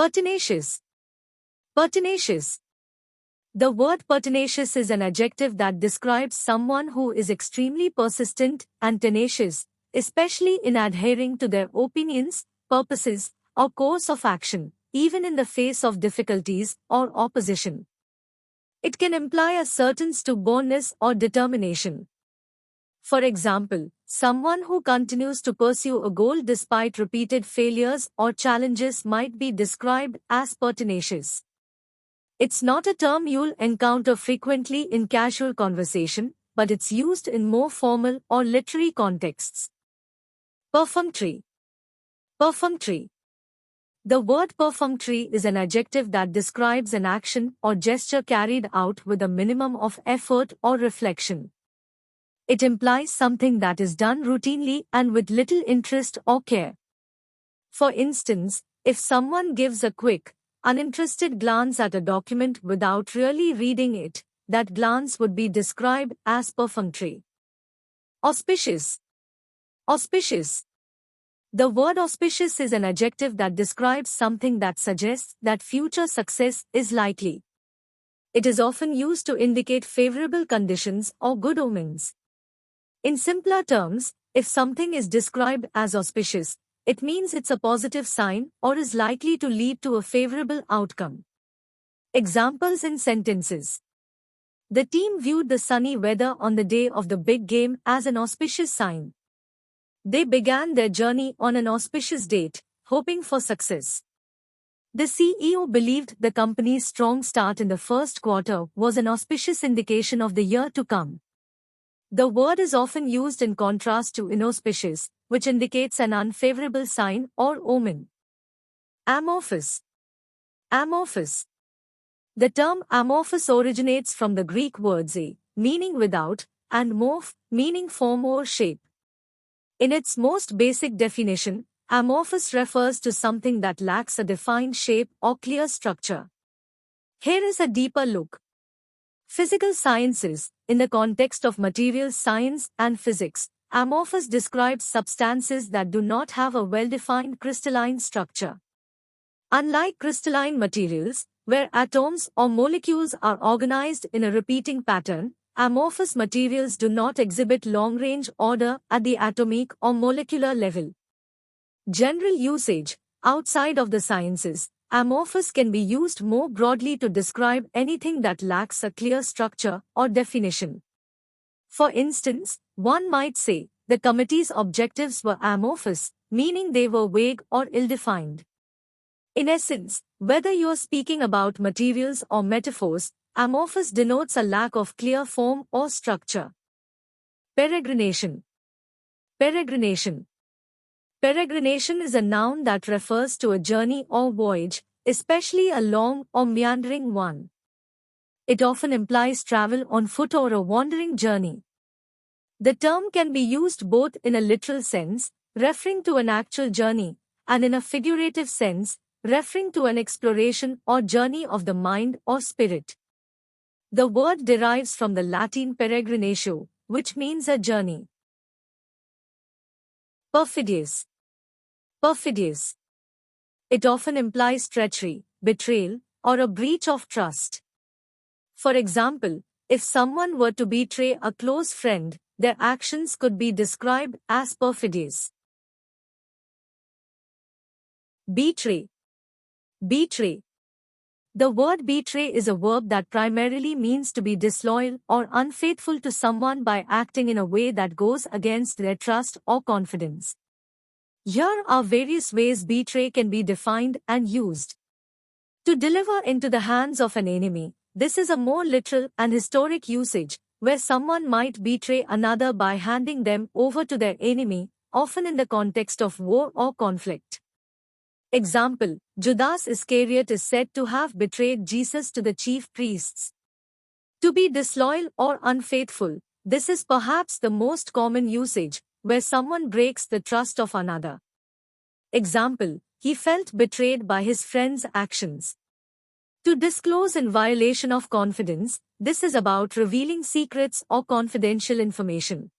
Pertinacious. Pertinacious. The word pertinacious is an adjective that describes someone who is extremely persistent and tenacious, especially in adhering to their opinions, purposes, or course of action, even in the face of difficulties or opposition. It can imply a certain stubbornness or determination. For example, someone who continues to pursue a goal despite repeated failures or challenges might be described as pertinacious. It's not a term you'll encounter frequently in casual conversation, but it's used in more formal or literary contexts. Perfunctory. Perfunctory. The word perfunctory is an adjective that describes an action or gesture carried out with a minimum of effort or reflection. It implies something that is done routinely and with little interest or care. For instance, if someone gives a quick, uninterested glance at a document without really reading it, that glance would be described as perfunctory. Auspicious. Auspicious. The word auspicious is an adjective that describes something that suggests that future success is likely. It is often used to indicate favorable conditions or good omens. In simpler terms, if something is described as auspicious, it means it's a positive sign or is likely to lead to a favorable outcome. Examples in sentences. The team viewed the sunny weather on the day of the big game as an auspicious sign. They began their journey on an auspicious date, hoping for success. The CEO believed the company's strong start in the first quarter was an auspicious indication of the year to come. The word is often used in contrast to inauspicious, which indicates an unfavorable sign or omen. Amorphous. Amorphous. The term amorphous originates from the Greek words a, meaning without, and morph, meaning form or shape. In its most basic definition, amorphous refers to something that lacks a defined shape or clear structure. Here is a deeper look. Physical sciences. In the context of materials science and physics, amorphous describes substances that do not have a well-defined crystalline structure. Unlike crystalline materials, where atoms or molecules are organized in a repeating pattern, amorphous materials do not exhibit long-range order at the atomic or molecular level. General usage. Outside of the sciences, amorphous can be used more broadly to describe anything that lacks a clear structure or definition. For instance, one might say, the committee's objectives were amorphous, meaning they were vague or ill-defined. In essence, whether you're speaking about materials or metaphors, amorphous denotes a lack of clear form or structure. Peregrination. Peregrination. Peregrination is a noun that refers to a journey or voyage, especially a long or meandering one. It often implies travel on foot or a wandering journey. The term can be used both in a literal sense, referring to an actual journey, and in a figurative sense, referring to an exploration or journey of the mind or spirit. The word derives from the Latin peregrinatio, which means a journey. Perfidious. Perfidious. It often implies treachery, betrayal, or a breach of trust. For example, if someone were to betray a close friend, their actions could be described as perfidious. Betray. Betray. The word betray is a verb that primarily means to be disloyal or unfaithful to someone by acting in a way that goes against their trust or confidence. Here are various ways betray can be defined and used. To deliver into the hands of an enemy. This is a more literal and historic usage, where someone might betray another by handing them over to their enemy, often in the context of war or conflict. Example, Judas Iscariot is said to have betrayed Jesus to the chief priests. To be disloyal or unfaithful, this is perhaps the most common usage, where someone breaks the trust of another. Example, he felt betrayed by his friend's actions. To disclose in violation of confidence, this is about revealing secrets or confidential information.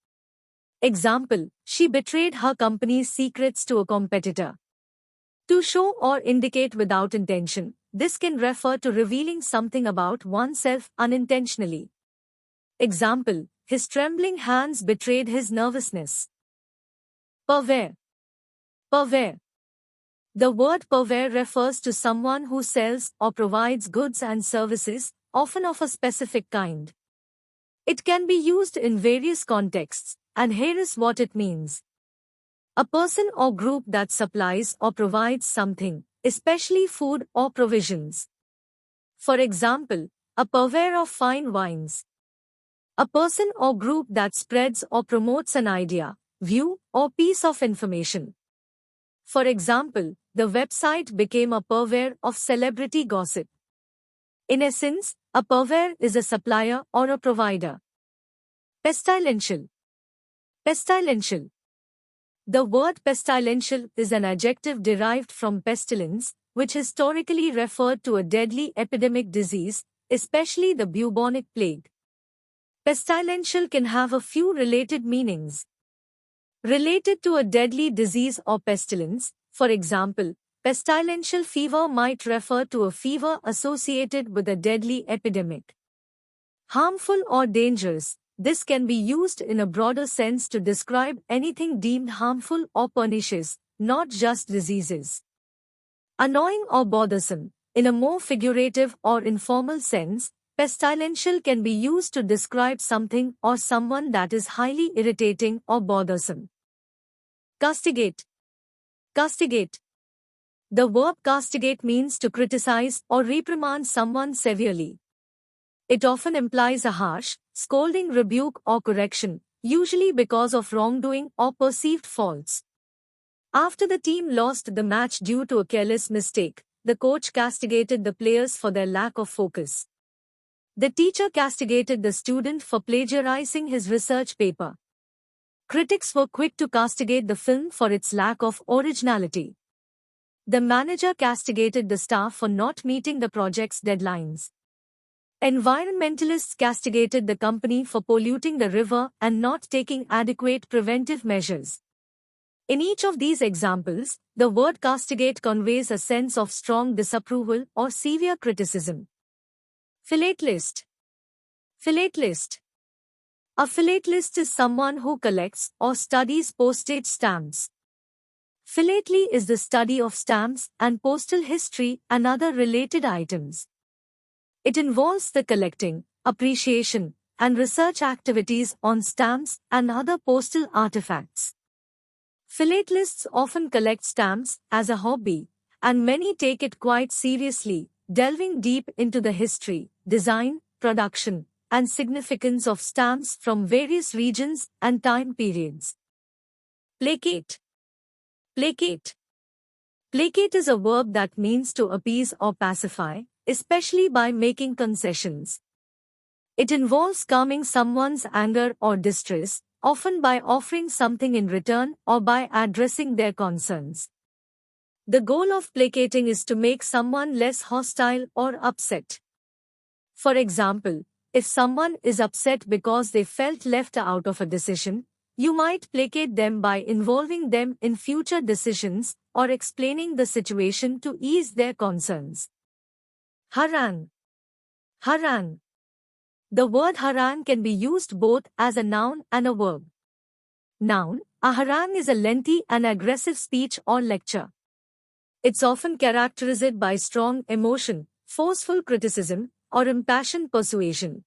Example, she betrayed her company's secrets to a competitor. To show or indicate without intention, this can refer to revealing something about oneself unintentionally. Example, his trembling hands betrayed his nervousness. Purveyor. Purveyor. The word purveyor refers to someone who sells or provides goods and services, often of a specific kind. It can be used in various contexts, and here is what it means. A person or group that supplies or provides something, especially food or provisions. For example, a purveyor of fine wines. A person or group that spreads or promotes an idea, view, or piece of information. For example, the website became a purveyor of celebrity gossip. In essence, a purveyor is a supplier or a provider. Pestilential. Pestilential. The word pestilential is an adjective derived from pestilence, which historically referred to a deadly epidemic disease, especially the bubonic plague. Pestilential can have a few related meanings. Related to a deadly disease or pestilence, for example, pestilential fever might refer to a fever associated with a deadly epidemic. Harmful or dangerous. This can be used in a broader sense to describe anything deemed harmful or pernicious, not just diseases. Annoying or bothersome. In a more figurative or informal sense, pestilential can be used to describe something or someone that is highly irritating or bothersome. Castigate. Castigate. The verb castigate means to criticize or reprimand someone severely. It often implies a harsh, scolding rebuke or correction, usually because of wrongdoing or perceived faults. After the team lost the match due to a careless mistake, the coach castigated the players for their lack of focus. The teacher castigated the student for plagiarizing his research paper. Critics were quick to castigate the film for its lack of originality. The manager castigated the staff for not meeting the project's deadlines. Environmentalists castigated the company for polluting the river and not taking adequate preventive measures. In each of these examples, the word castigate conveys a sense of strong disapproval or severe criticism. Philatelist. Philatelist. A philatelist is someone who collects or studies postage stamps. Philately is the study of stamps and postal history and other related items. It involves the collecting, appreciation, and research activities on stamps and other postal artifacts. Philatelists often collect stamps as a hobby, and many take it quite seriously, delving deep into the history, design, production, and significance of stamps from various regions and time periods. Placate. Placate. Placate is a verb that means to appease or pacify, especially by making concessions. It involves calming someone's anger or distress, often by offering something in return or by addressing their concerns. The goal of placating is to make someone less hostile or upset. For example, if someone is upset because they felt left out of a decision, you might placate them by involving them in future decisions or explaining the situation to ease their concerns. Harangue. Harangue. The word harangue can be used both as a noun and a verb. Noun, a harangue is a lengthy and aggressive speech or lecture. It's often characterized by strong emotion, forceful criticism, or impassioned persuasion.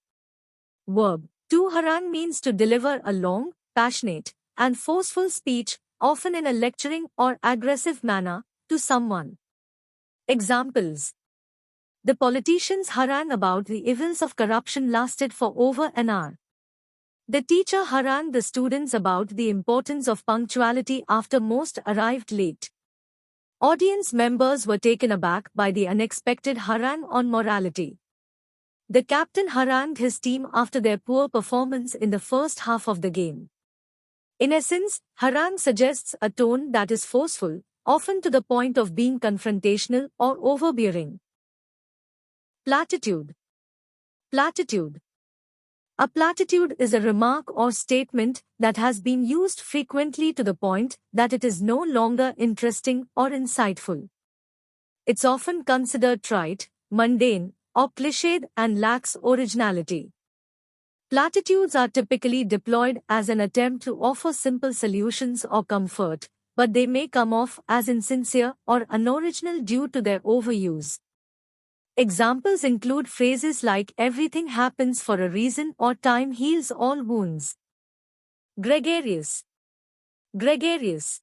Verb, to harangue means to deliver a long, passionate, and forceful speech, often in a lecturing or aggressive manner, to someone. Examples. The politicians' harangue about the evils of corruption lasted for over an hour. The teacher harangued the students about the importance of punctuality after most arrived late. Audience members were taken aback by the unexpected harangue on morality. The captain harangued his team after their poor performance in the first half of the game. In essence, harangue suggests a tone that is forceful, often to the point of being confrontational or overbearing. Platitude. Platitude. A platitude is a remark or statement that has been used frequently to the point that it is no longer interesting or insightful. It's often considered trite, mundane, or cliched and lacks originality. Platitudes are typically deployed as an attempt to offer simple solutions or comfort, but they may come off as insincere or unoriginal due to their overuse. Examples include phrases like everything happens for a reason or time heals all wounds. Gregarious. Gregarious.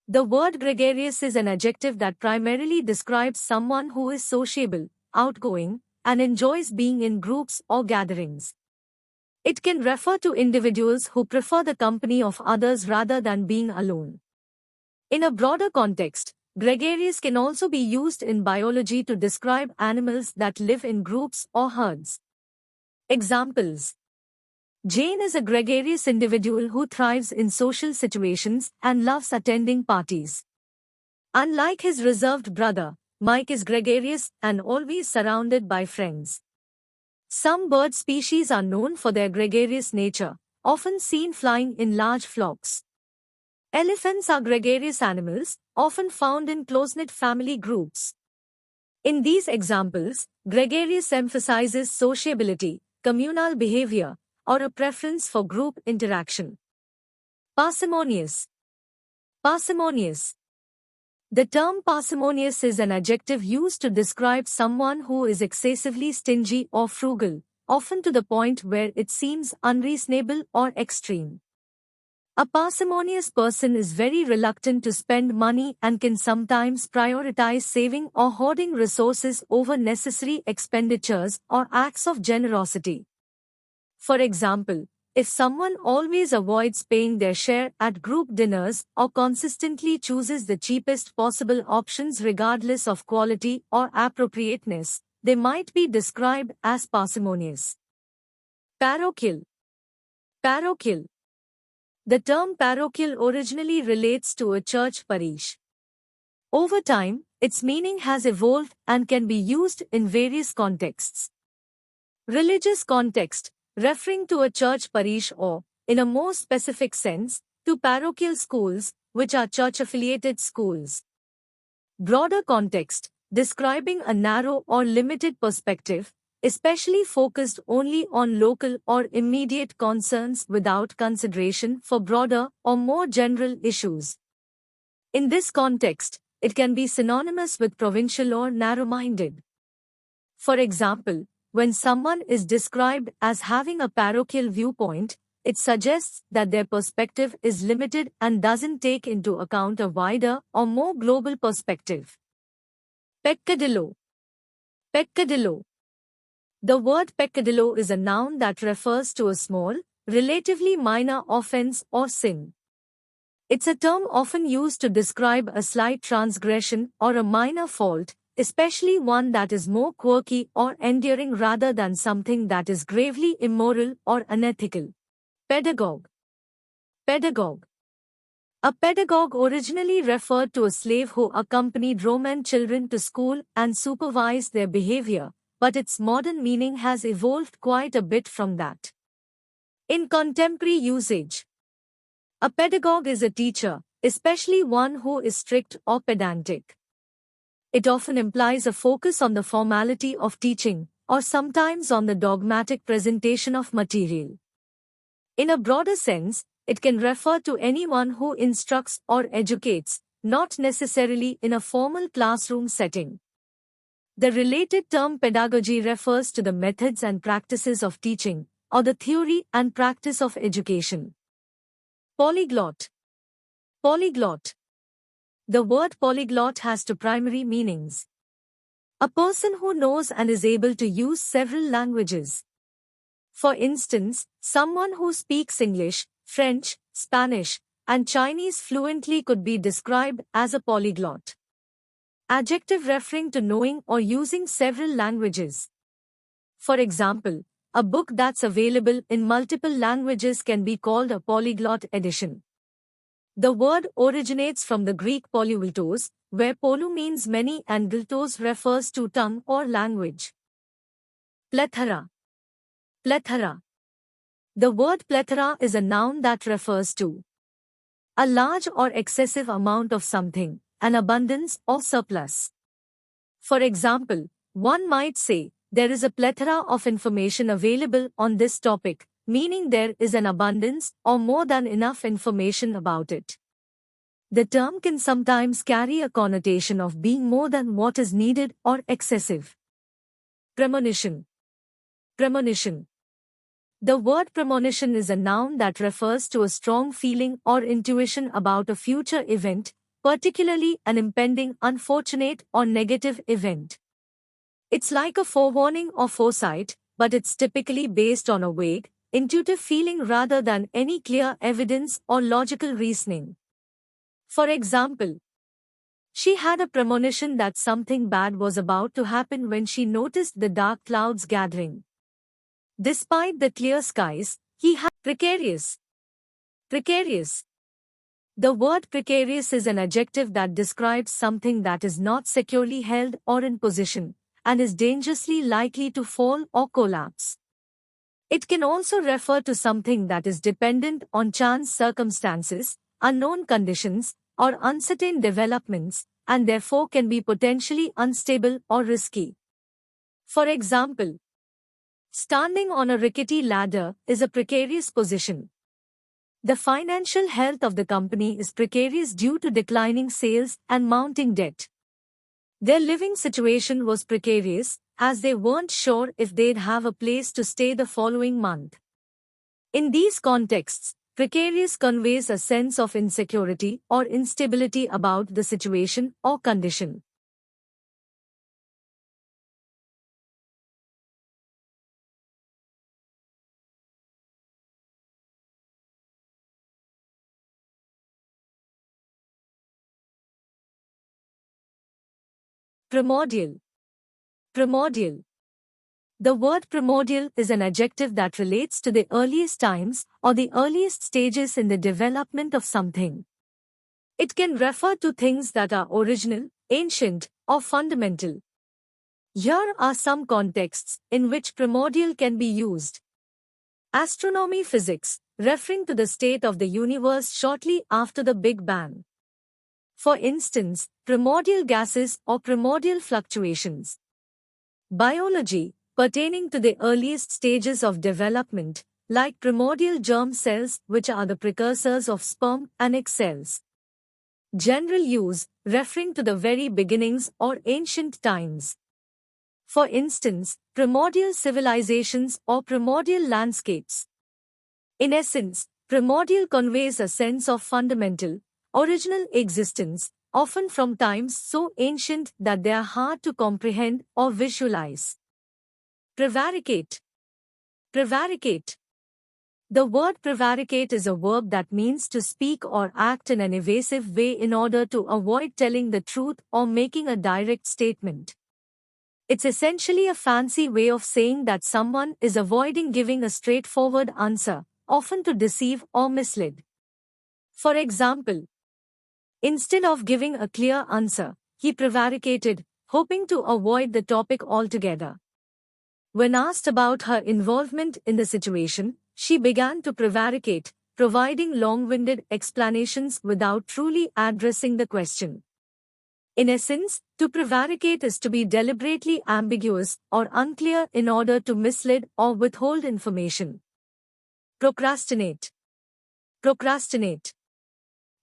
The word gregarious is an adjective that primarily describes someone who is sociable, outgoing, and enjoys being in groups or gatherings. It can refer to individuals who prefer the company of others rather than being alone. In a broader context, gregarious can also be used in biology to describe animals that live in groups or herds. Examples: Jane is a gregarious individual who thrives in social situations and loves attending parties. Unlike his reserved brother, Mike is gregarious and always surrounded by friends. Some bird species are known for their gregarious nature, often seen flying in large flocks. Elephants are gregarious animals, often found in close-knit family groups. In these examples, gregarious emphasizes sociability, communal behavior, or a preference for group interaction. Parsimonious. Parsimonious. The term parsimonious is an adjective used to describe someone who is excessively stingy or frugal, often to the point where it seems unreasonable or extreme. A parsimonious person is very reluctant to spend money and can sometimes prioritize saving or hoarding resources over necessary expenditures or acts of generosity. For example, if someone always avoids paying their share at group dinners or consistently chooses the cheapest possible options regardless of quality or appropriateness, they might be described as parsimonious. Parochial. Parochial. The term parochial originally relates to a church parish. Over time, its meaning has evolved and can be used in various contexts. Religious context, referring to a church parish or, in a more specific sense, to parochial schools, which are church-affiliated schools. Broader context, describing a narrow or limited perspective, especially focused only on local or immediate concerns without consideration for broader or more general issues. In this context, it can be synonymous with provincial or narrow-minded. For example, when someone is described as having a parochial viewpoint, it suggests that their perspective is limited and doesn't take into account a wider or more global perspective. Peccadillo. Peccadillo. The word peccadillo is a noun that refers to a small, relatively minor offense or sin. It's a term often used to describe a slight transgression or a minor fault, especially one that is more quirky or enduring rather than something that is gravely immoral or unethical. Pedagogue. Pedagogue. A pedagogue originally referred to a slave who accompanied Roman children to school and supervised their behavior, but its modern meaning has evolved quite a bit from that. In contemporary usage, a pedagogue is a teacher, especially one who is strict or pedantic. It often implies a focus on the formality of teaching, or sometimes on the dogmatic presentation of material. In a broader sense, it can refer to anyone who instructs or educates, not necessarily in a formal classroom setting. The related term pedagogy refers to the methods and practices of teaching, or the theory and practice of education. Polyglot. Polyglot. The word polyglot has two primary meanings. A person who knows and is able to use several languages. For instance, someone who speaks English, French, Spanish, and Chinese fluently could be described as a polyglot. Adjective referring to knowing or using several languages. For example, a book that's available in multiple languages can be called a polyglot edition. The word originates from the Greek polyglottos, where polou means many and glottos refers to tongue or language. Plethora. Plethora. The word plethora is a noun that refers to a large or excessive amount of something, an abundance or surplus. For example, one might say, there is a plethora of information available on this topic, meaning there is an abundance or more than enough information about it. The term can sometimes carry a connotation of being more than what is needed or excessive. Premonition. Premonition. The word premonition is a noun that refers to a strong feeling or intuition about a future event, particularly an impending unfortunate or negative event. It's like a forewarning or foresight, but it's typically based on a vague, intuitive feeling rather than any clear evidence or logical reasoning. For example, she had a premonition that something bad was about to happen when she noticed the dark clouds gathering. Despite the clear skies, he had precarious. Precarious. The word precarious is an adjective that describes something that is not securely held or in position, and is dangerously likely to fall or collapse. It can also refer to something that is dependent on chance circumstances, unknown conditions, or uncertain developments, and therefore can be potentially unstable or risky. For example, standing on a rickety ladder is a precarious position. The financial health of the company is precarious due to declining sales and mounting debt. Their living situation was precarious, as they weren't sure if they'd have a place to stay the following month. In these contexts, precarious conveys a sense of insecurity or instability about the situation or condition. Primordial. Primordial. The word primordial is an adjective that relates to the earliest times or the earliest stages in the development of something. It can refer to things that are original, ancient, or fundamental. Here are some contexts in which primordial can be used. Astronomy physics, referring to the state of the universe shortly after the Big Bang. For instance, primordial gases or primordial fluctuations. Biology, pertaining to the earliest stages of development, like primordial germ cells, which are the precursors of sperm and egg cells. General use, referring to the very beginnings or ancient times. For instance, primordial civilizations or primordial landscapes. In essence, primordial conveys a sense of fundamental, original existence, often from times so ancient that they are hard to comprehend or visualize. Prevaricate. Prevaricate. The word prevaricate is a verb that means to speak or act in an evasive way in order to avoid telling the truth or making a direct statement. It's essentially a fancy way of saying that someone is avoiding giving a straightforward answer, often to deceive or mislead. For example, instead of giving a clear answer, he prevaricated, hoping to avoid the topic altogether. When asked about her involvement in the situation, she began to prevaricate, providing long-winded explanations without truly addressing the question. In essence, to prevaricate is to be deliberately ambiguous or unclear in order to mislead or withhold information. Procrastinate. Procrastinate.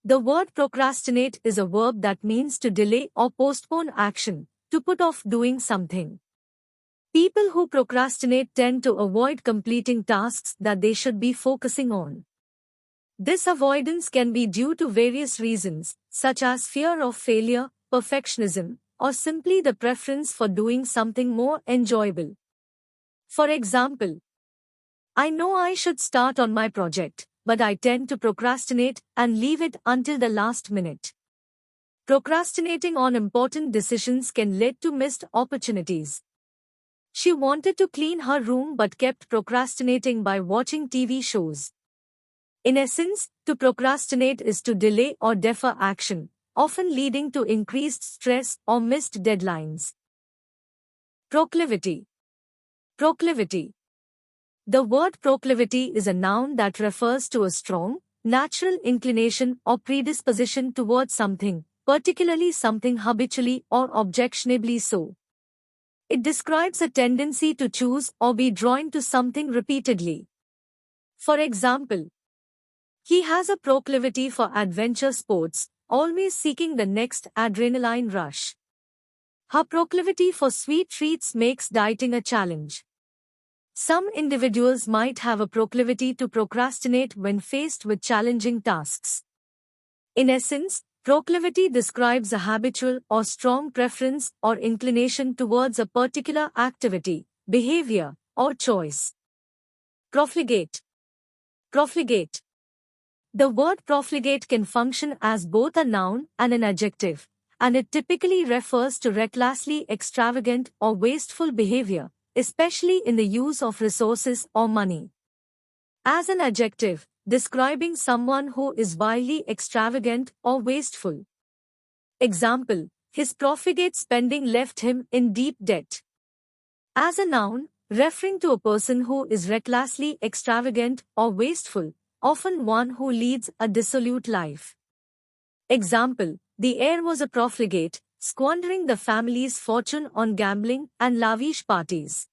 The word procrastinate is a verb that means to delay or postpone action, to put off doing something. People who procrastinate tend to avoid completing tasks that they should be focusing on. This avoidance can be due to various reasons, such as fear of failure, perfectionism, or simply the preference for doing something more enjoyable. For example, I know I should start on my project, but I tend to procrastinate and leave it until the last minute. Procrastinating on important decisions can lead to missed opportunities. She wanted to clean her room but kept procrastinating by watching TV shows. In essence, to procrastinate is to delay or defer action, often leading to increased stress or missed deadlines. Proclivity. Proclivity. The word proclivity is a noun that refers to a strong, natural inclination or predisposition towards something, particularly something habitually or objectionably so. It describes a tendency to choose or be drawn to something repeatedly. For example, he has a proclivity for adventure sports, always seeking the next adrenaline rush. Her proclivity for sweet treats makes dieting a challenge. Some individuals might have a proclivity to procrastinate when faced with challenging tasks. In essence, proclivity describes a habitual or strong preference or inclination towards a particular activity, behavior, or choice. Profligate. Profligate. The word profligate can function as both a noun and an adjective, and it typically refers to recklessly extravagant or wasteful behavior, especially in the use of resources or money. As an adjective, describing someone who is wildly extravagant or wasteful. Example, his profligate spending left him in deep debt. As a noun, referring to a person who is recklessly extravagant or wasteful, often one who leads a dissolute life. Example, the heir was a profligate, squandering the family's fortune on gambling and lavish parties.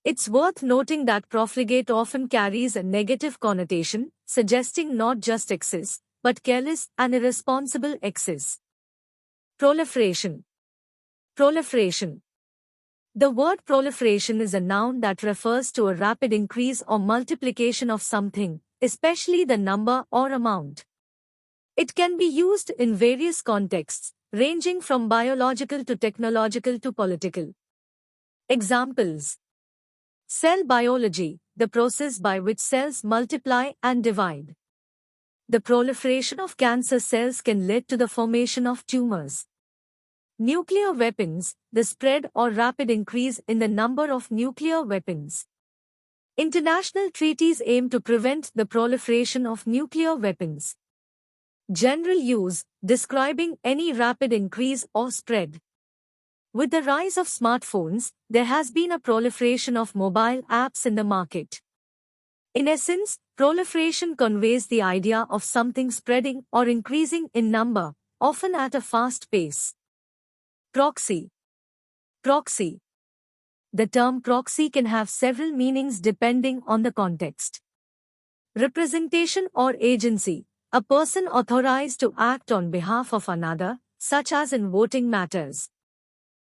It's worth noting that profligate often carries a negative connotation, suggesting not just excess, but careless and irresponsible excess. Proliferation. Proliferation. The word proliferation is a noun that refers to a rapid increase or multiplication of something, especially the number or amount. It can be used in various contexts, ranging from biological to technological to political. Examples. Cell biology, the process by which cells multiply and divide. The proliferation of cancer cells can lead to the formation of tumors. Nuclear weapons, the spread or rapid increase in the number of nuclear weapons. International treaties aim to prevent the proliferation of nuclear weapons. General use, describing any rapid increase or spread. With the rise of smartphones, there has been a proliferation of mobile apps in the market. In essence, proliferation conveys the idea of something spreading or increasing in number, often at a fast pace. Proxy. Proxy. The term proxy can have several meanings depending on the context. Representation or agency, a person authorized to act on behalf of another, such as in voting matters.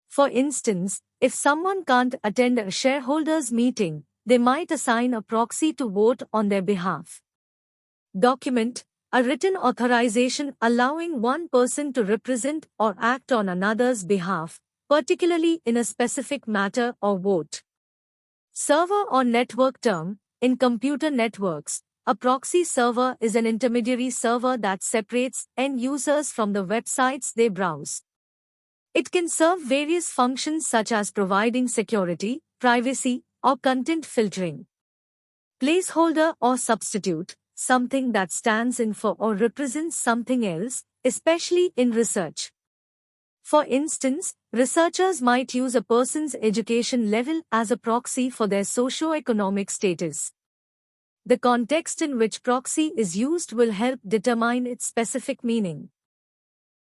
For instance, if someone can't attend a shareholders' meeting, they might assign a proxy to vote on their behalf. Document, a written authorization allowing one person to represent or act on another's behalf, particularly in a specific matter or vote. Server or network term, in computer networks, a proxy server is an intermediary server that separates end users from the websites they browse. It can serve various functions such as providing security, privacy, or content filtering. Placeholder or substitute, something that stands in for or represents something else, especially in research. For instance, researchers might use a person's education level as a proxy for their socio-economic status. The context in which proxy is used will help determine its specific meaning.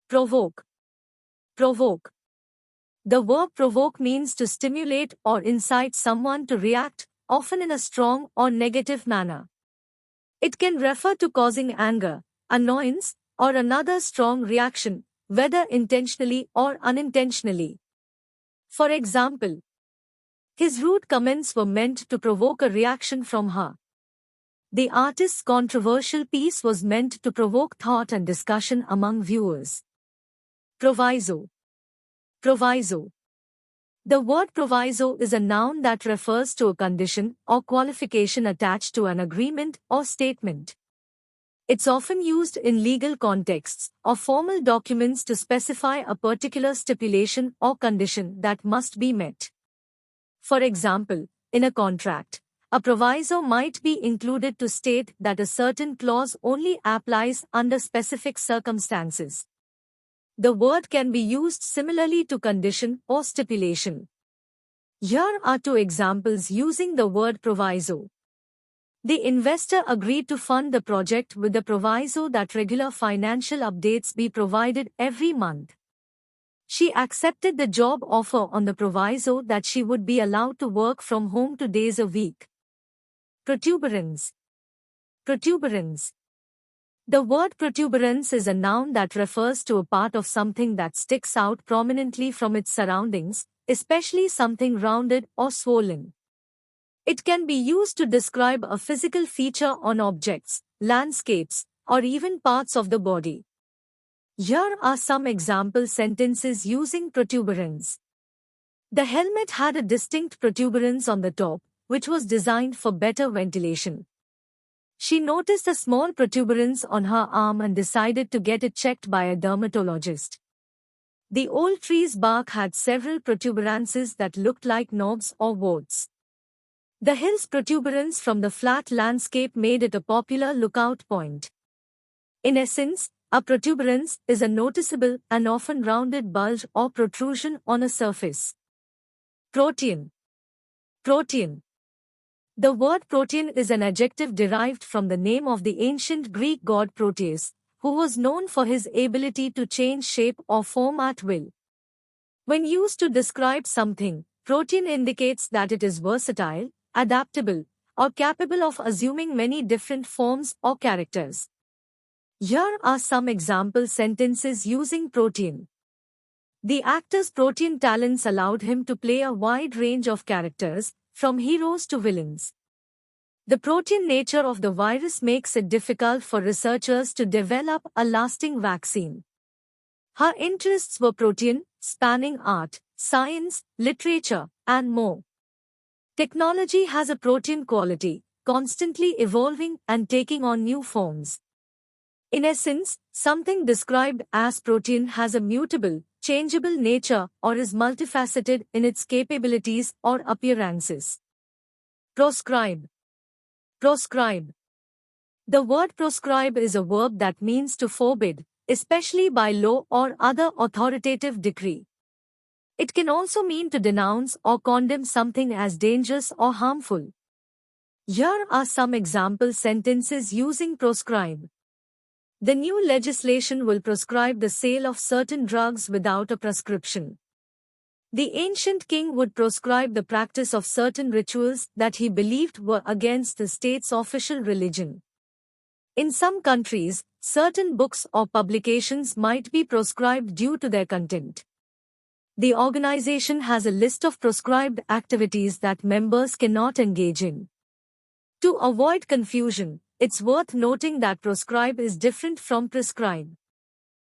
Provoke. Provoke. The verb provoke means to stimulate or incite someone to react, often in a strong or negative manner. It can refer to causing anger, annoyance, or another strong reaction, whether intentionally or unintentionally. For example, his rude comments were meant to provoke a reaction from her. The artist's controversial piece was meant to provoke thought and discussion among viewers. Proviso. Proviso. The word proviso is a noun that refers to a condition or qualification attached to an agreement or statement. It's often used in legal contexts or formal documents to specify a particular stipulation or condition that must be met. For example, in a contract, a proviso might be included to state that a certain clause only applies under specific circumstances. The word can be used similarly to condition or stipulation. Here are two examples using the word proviso. The investor agreed to fund the project with the proviso that regular financial updates be provided every month. She accepted the job offer on the proviso that she would be allowed to work from home 2 days a week. Protuberance. Protuberance. The word protuberance is a noun that refers to a part of something that sticks out prominently from its surroundings, especially something rounded or swollen. It can be used to describe a physical feature on objects, landscapes, or even parts of the body. Here are some example sentences using protuberance. The helmet had a distinct protuberance on the top, which was designed for better ventilation. She noticed a small protuberance on her arm and decided to get it checked by a dermatologist. The old tree's bark had several protuberances that looked like knobs or warts. The hill's protuberance from the flat landscape made it a popular lookout point. In essence, a protuberance is a noticeable and often rounded bulge or protrusion on a surface. Protean. Protean. The word protean is an adjective derived from the name of the ancient Greek god Proteus, who was known for his ability to change shape or form at will. When used to describe something, protean indicates that it is versatile, adaptable, or capable of assuming many different forms or characters. Here are some example sentences using protean. The actor's protean talents allowed him to play a wide range of characters, from heroes to villains. The protean nature of the virus makes it difficult for researchers to develop a lasting vaccine. Her interests were protean, spanning art, science, literature, and more. Technology has a protean quality, constantly evolving and taking on new forms. In essence, something described as protean has a mutable, changeable nature or is multifaceted in its capabilities or appearances. Proscribe. Proscribe. The word proscribe is a verb that means to forbid, especially by law or other authoritative decree. It can also mean to denounce or condemn something as dangerous or harmful. Here are some example sentences using proscribe. The new legislation will proscribe the sale of certain drugs without a prescription. The ancient king would proscribe the practice of certain rituals that he believed were against the state's official religion. In some countries, certain books or publications might be proscribed due to their content. The organization has a list of proscribed activities that members cannot engage in. To avoid confusion, it's worth noting that proscribe is different from prescribe.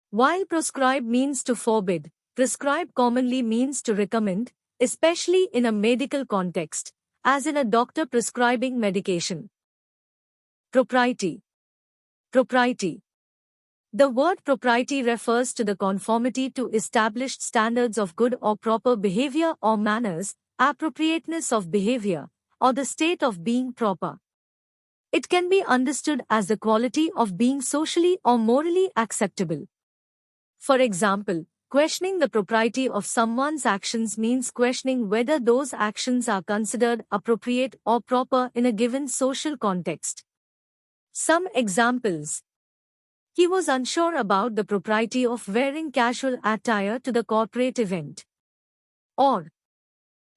While proscribe means to forbid, prescribe commonly means to recommend, especially in a medical context, as in a doctor prescribing medication. Propriety. Propriety. The word propriety refers to the conformity to established standards of good or proper behavior or manners, appropriateness of behavior, or the state of being proper. It can be understood as the quality of being socially or morally acceptable. For example, questioning the propriety of someone's actions means questioning whether those actions are considered appropriate or proper in a given social context. Some examples. He was unsure about the propriety of wearing casual attire to the corporate event. Or,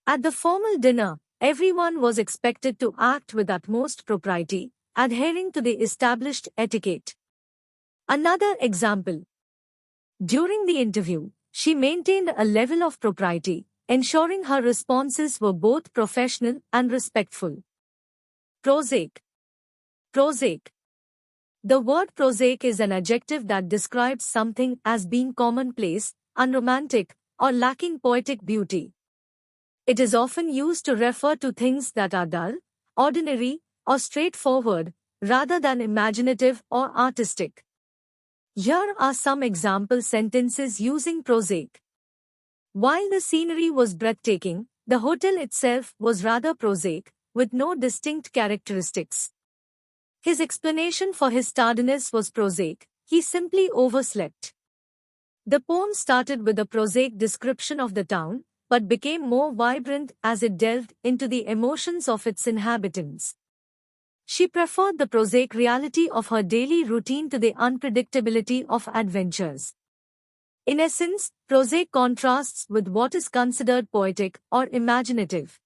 at the formal dinner, everyone was expected to act with utmost propriety, adhering to the established etiquette. Another example. During the interview, she maintained a level of propriety, ensuring her responses were both professional and respectful. Prosaic. Prosaic. The word prosaic is an adjective that describes something as being commonplace, unromantic, or lacking poetic beauty. It is often used to refer to things that are dull, ordinary, or straightforward, rather than imaginative or artistic. Here are some example sentences using prosaic. While the scenery was breathtaking, the hotel itself was rather prosaic, with no distinct characteristics. His explanation for his tardiness was prosaic, he simply overslept. The poem started with a prosaic description of the town, but became more vibrant as it delved into the emotions of its inhabitants. She preferred the prosaic reality of her daily routine to the unpredictability of adventures. In essence, prosaic contrasts with what is considered poetic or imaginative.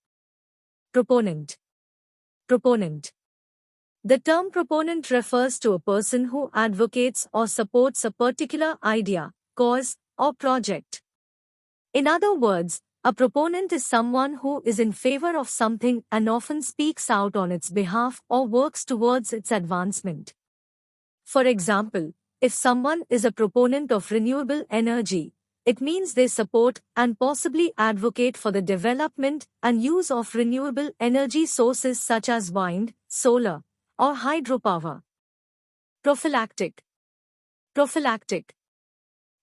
Proponent. Proponent. The term proponent refers to a person who advocates or supports a particular idea, cause, or project. In other words, a proponent is someone who is in favor of something and often speaks out on its behalf or works towards its advancement. For example, if someone is a proponent of renewable energy, it means they support and possibly advocate for the development and use of renewable energy sources such as wind, solar, or hydropower. Prophylactic. Prophylactic.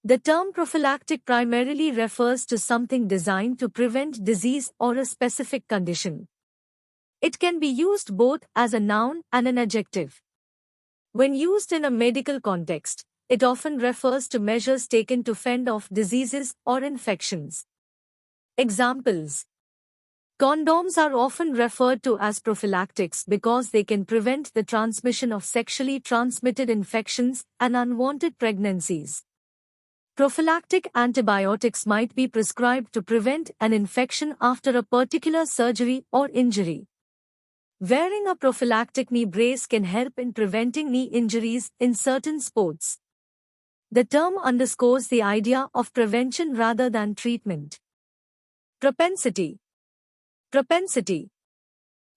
The term prophylactic primarily refers to something designed to prevent disease or a specific condition. It can be used both as a noun and an adjective. When used in a medical context, it often refers to measures taken to fend off diseases or infections. Examples. Condoms are often referred to as prophylactics because they can prevent the transmission of sexually transmitted infections and unwanted pregnancies. Prophylactic antibiotics might be prescribed to prevent an infection after a particular surgery or injury. Wearing a prophylactic knee brace can help in preventing knee injuries in certain sports. The term underscores the idea of prevention rather than treatment. Propensity. Propensity.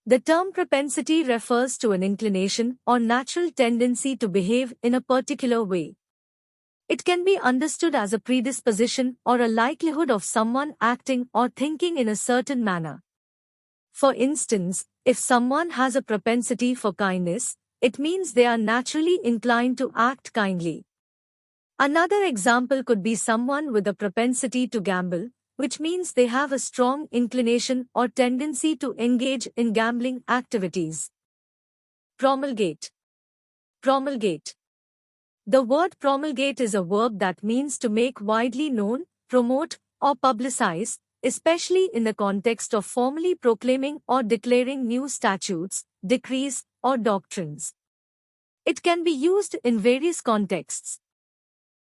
The term propensity refers to an inclination or natural tendency to behave in a particular way. It can be understood as a predisposition or a likelihood of someone acting or thinking in a certain manner. For instance, if someone has a propensity for kindness, it means they are naturally inclined to act kindly. Another example could be someone with a propensity to gamble, which means they have a strong inclination or tendency to engage in gambling activities. Promulgate. Promulgate. The word promulgate is a verb that means to make widely known, promote, or publicize, especially in the context of formally proclaiming or declaring new statutes, decrees, or doctrines. It can be used in various contexts.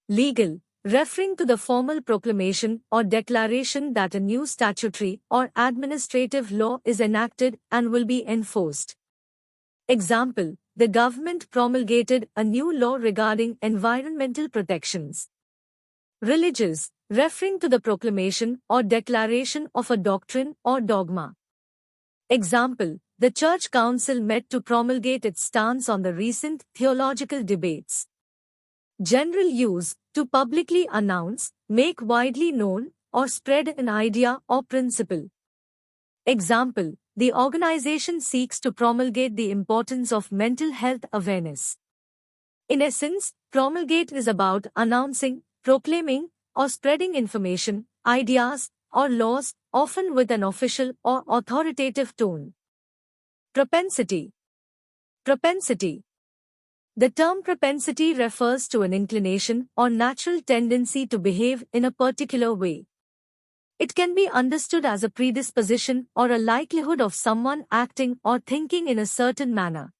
Legal, referring to the formal proclamation or declaration that a new statutory or administrative law is enacted and will be enforced. Example, the government promulgated a new law regarding environmental protections. Religious, referring to the proclamation or declaration of a doctrine or dogma. Example, the Church Council met to promulgate its stance on the recent theological debates. General use, to publicly announce, make widely known, or spread an idea or principle. Example, the organization seeks to promulgate the importance of mental health awareness. In essence, promulgate is about announcing, proclaiming, or spreading information, ideas, or laws, often with an official or authoritative tone. Propensity. Propensity. The term propensity refers to an inclination or natural tendency to behave in a particular way. It can be understood as a predisposition or a likelihood of someone acting or thinking in a certain manner.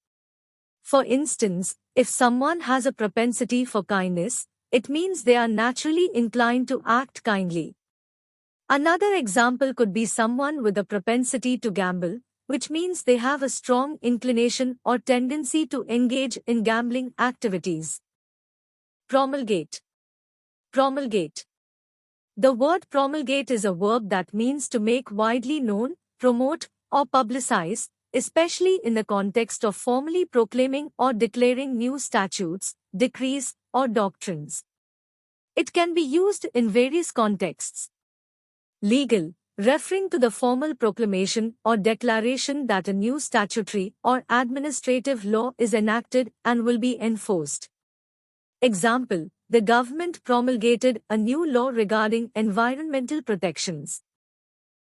For instance, if someone has a propensity for kindness, it means they are naturally inclined to act kindly. Another example could be someone with a propensity to gamble, which means they have a strong inclination or tendency to engage in gambling activities. Promulgate. Promulgate. The word promulgate is a verb that means to make widely known, promote, or publicize, especially in the context of formally proclaiming or declaring new statutes, decrees, or doctrines. It can be used in various contexts. Legal, referring to the formal proclamation or declaration that a new statutory or administrative law is enacted and will be enforced. Example, the government promulgated a new law regarding environmental protections.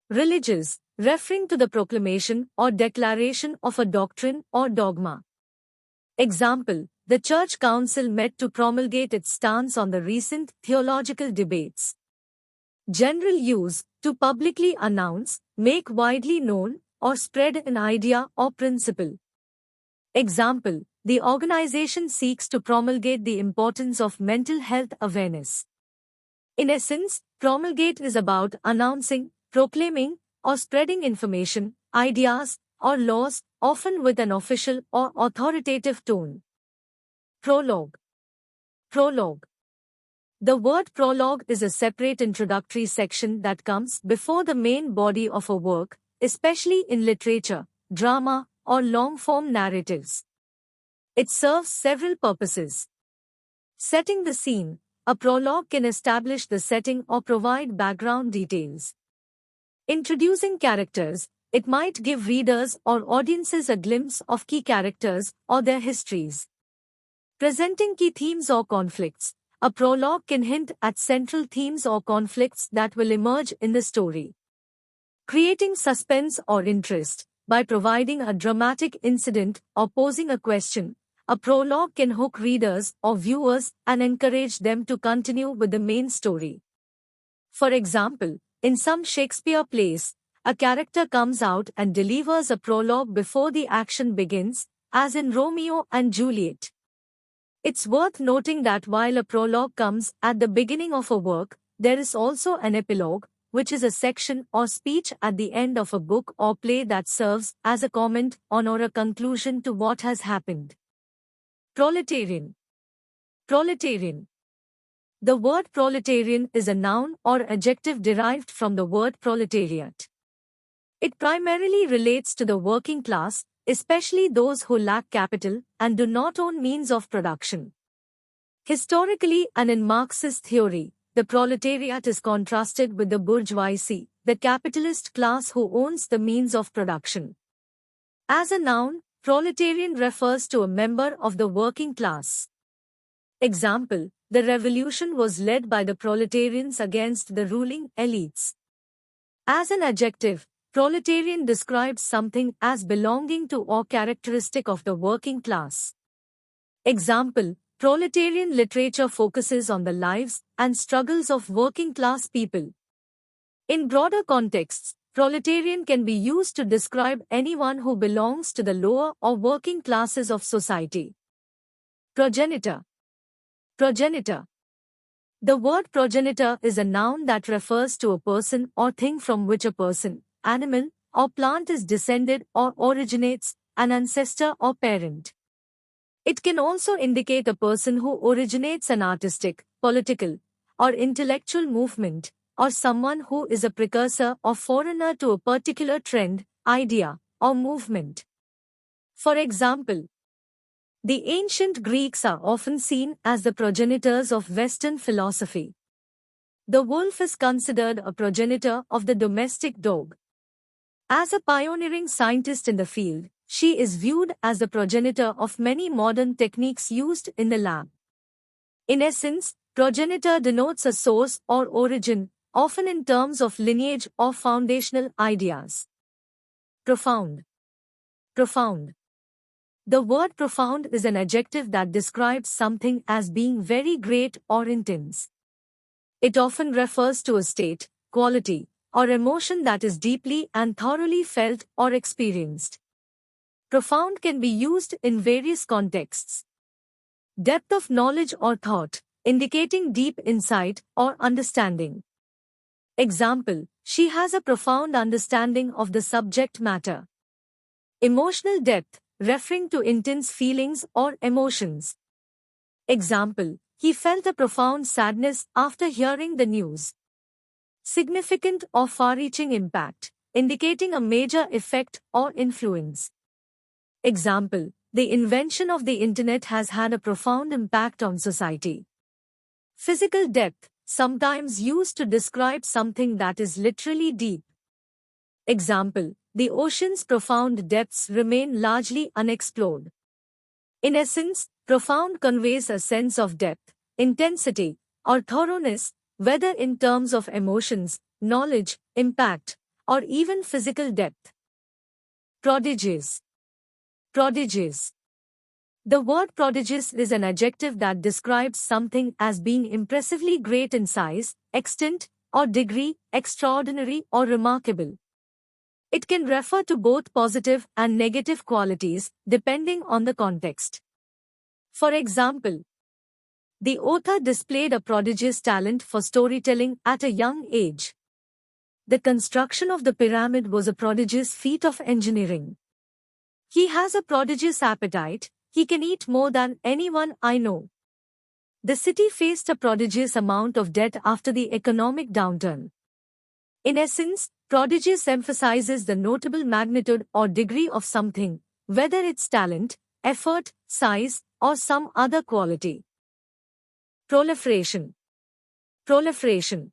Religious, referring to the proclamation or declaration of a doctrine or dogma. Example, the Church Council met to promulgate its stance on the recent theological debates. General use, to publicly announce, make widely known, or spread an idea or principle. Example, the organization seeks to promulgate the importance of mental health awareness. In essence, promulgate is about announcing, proclaiming, or spreading information, ideas, or laws, often with an official or authoritative tone. Prologue. Prologue. The word prologue is a separate introductory section that comes before the main body of a work, especially in literature, drama, or long-form narratives. It serves several purposes. Setting the scene. A prologue can establish the setting or provide background details. Introducing characters. It might give readers or audiences a glimpse of key characters or their histories. Presenting key themes or conflicts. A prologue can hint at central themes or conflicts that will emerge in the story. Creating suspense or interest. By providing a dramatic incident or posing a question, a prologue can hook readers or viewers and encourage them to continue with the main story. For example, in some Shakespeare plays, a character comes out and delivers a prologue before the action begins, as in Romeo and Juliet. It's worth noting that while a prologue comes at the beginning of a work, there is also an epilogue, which is a section or speech at the end of a book or play that serves as a comment on or a conclusion to what has happened. Proletarian. Proletarian. The word proletarian is a noun or adjective derived from the word proletariat. It primarily relates to the working class, especially those who lack capital and do not own means of production. Historically and in Marxist theory, the proletariat is contrasted with the bourgeoisie, the capitalist class who owns the means of production. As a noun, proletarian refers to a member of the working class. Example, the revolution was led by the proletarians against the ruling elites. As an adjective, proletarian describes something as belonging to or characteristic of the working class. Example, proletarian literature focuses on the lives and struggles of working class people. In broader contexts, proletarian can be used to describe anyone who belongs to the lower or working classes of society. Progenitor. Progenitor. The word progenitor is a noun that refers to a person or thing from which a person, animal, or plant is descended or originates, an ancestor or parent. It can also indicate a person who originates an artistic, political, or intellectual movement, or someone who is a precursor or forerunner to a particular trend, idea, or movement. For example, the ancient Greeks are often seen as the progenitors of Western philosophy. The wolf is considered a progenitor of the domestic dog. As a pioneering scientist in the field, she is viewed as the progenitor of many modern techniques used in the lab. In essence, progenitor denotes a source or origin, often in terms of lineage or foundational ideas. Profound. Profound. The word profound is an adjective that describes something as being very great or intense. It often refers to a state, quality, or emotion that is deeply and thoroughly felt or experienced. Profound can be used in various contexts. Depth of knowledge or thought, indicating deep insight or understanding. Example, she has a profound understanding of the subject matter. Emotional depth, referring to intense feelings or emotions. Example, he felt a profound sadness after hearing the news. Significant or far-reaching impact, indicating a major effect or influence. Example, the invention of the internet has had a profound impact on society. Physical depth, sometimes used to describe something that is literally deep. Example, the ocean's profound depths remain largely unexplored. In essence, profound conveys a sense of depth, intensity, or thoroughness, whether in terms of emotions, knowledge, impact, or even physical depth. Prodigious. Prodigious. The word prodigious is an adjective that describes something as being impressively great in size, extent, or degree, extraordinary or remarkable. It can refer to both positive and negative qualities, depending on the context. For example, the author displayed a prodigious talent for storytelling at a young age. The construction of the pyramid was a prodigious feat of engineering. He has a prodigious appetite, he can eat more than anyone I know. The city faced a prodigious amount of debt after the economic downturn. In essence, prodigious emphasizes the notable magnitude or degree of something, whether it's talent, effort, size, or some other quality. Proliferation. Proliferation.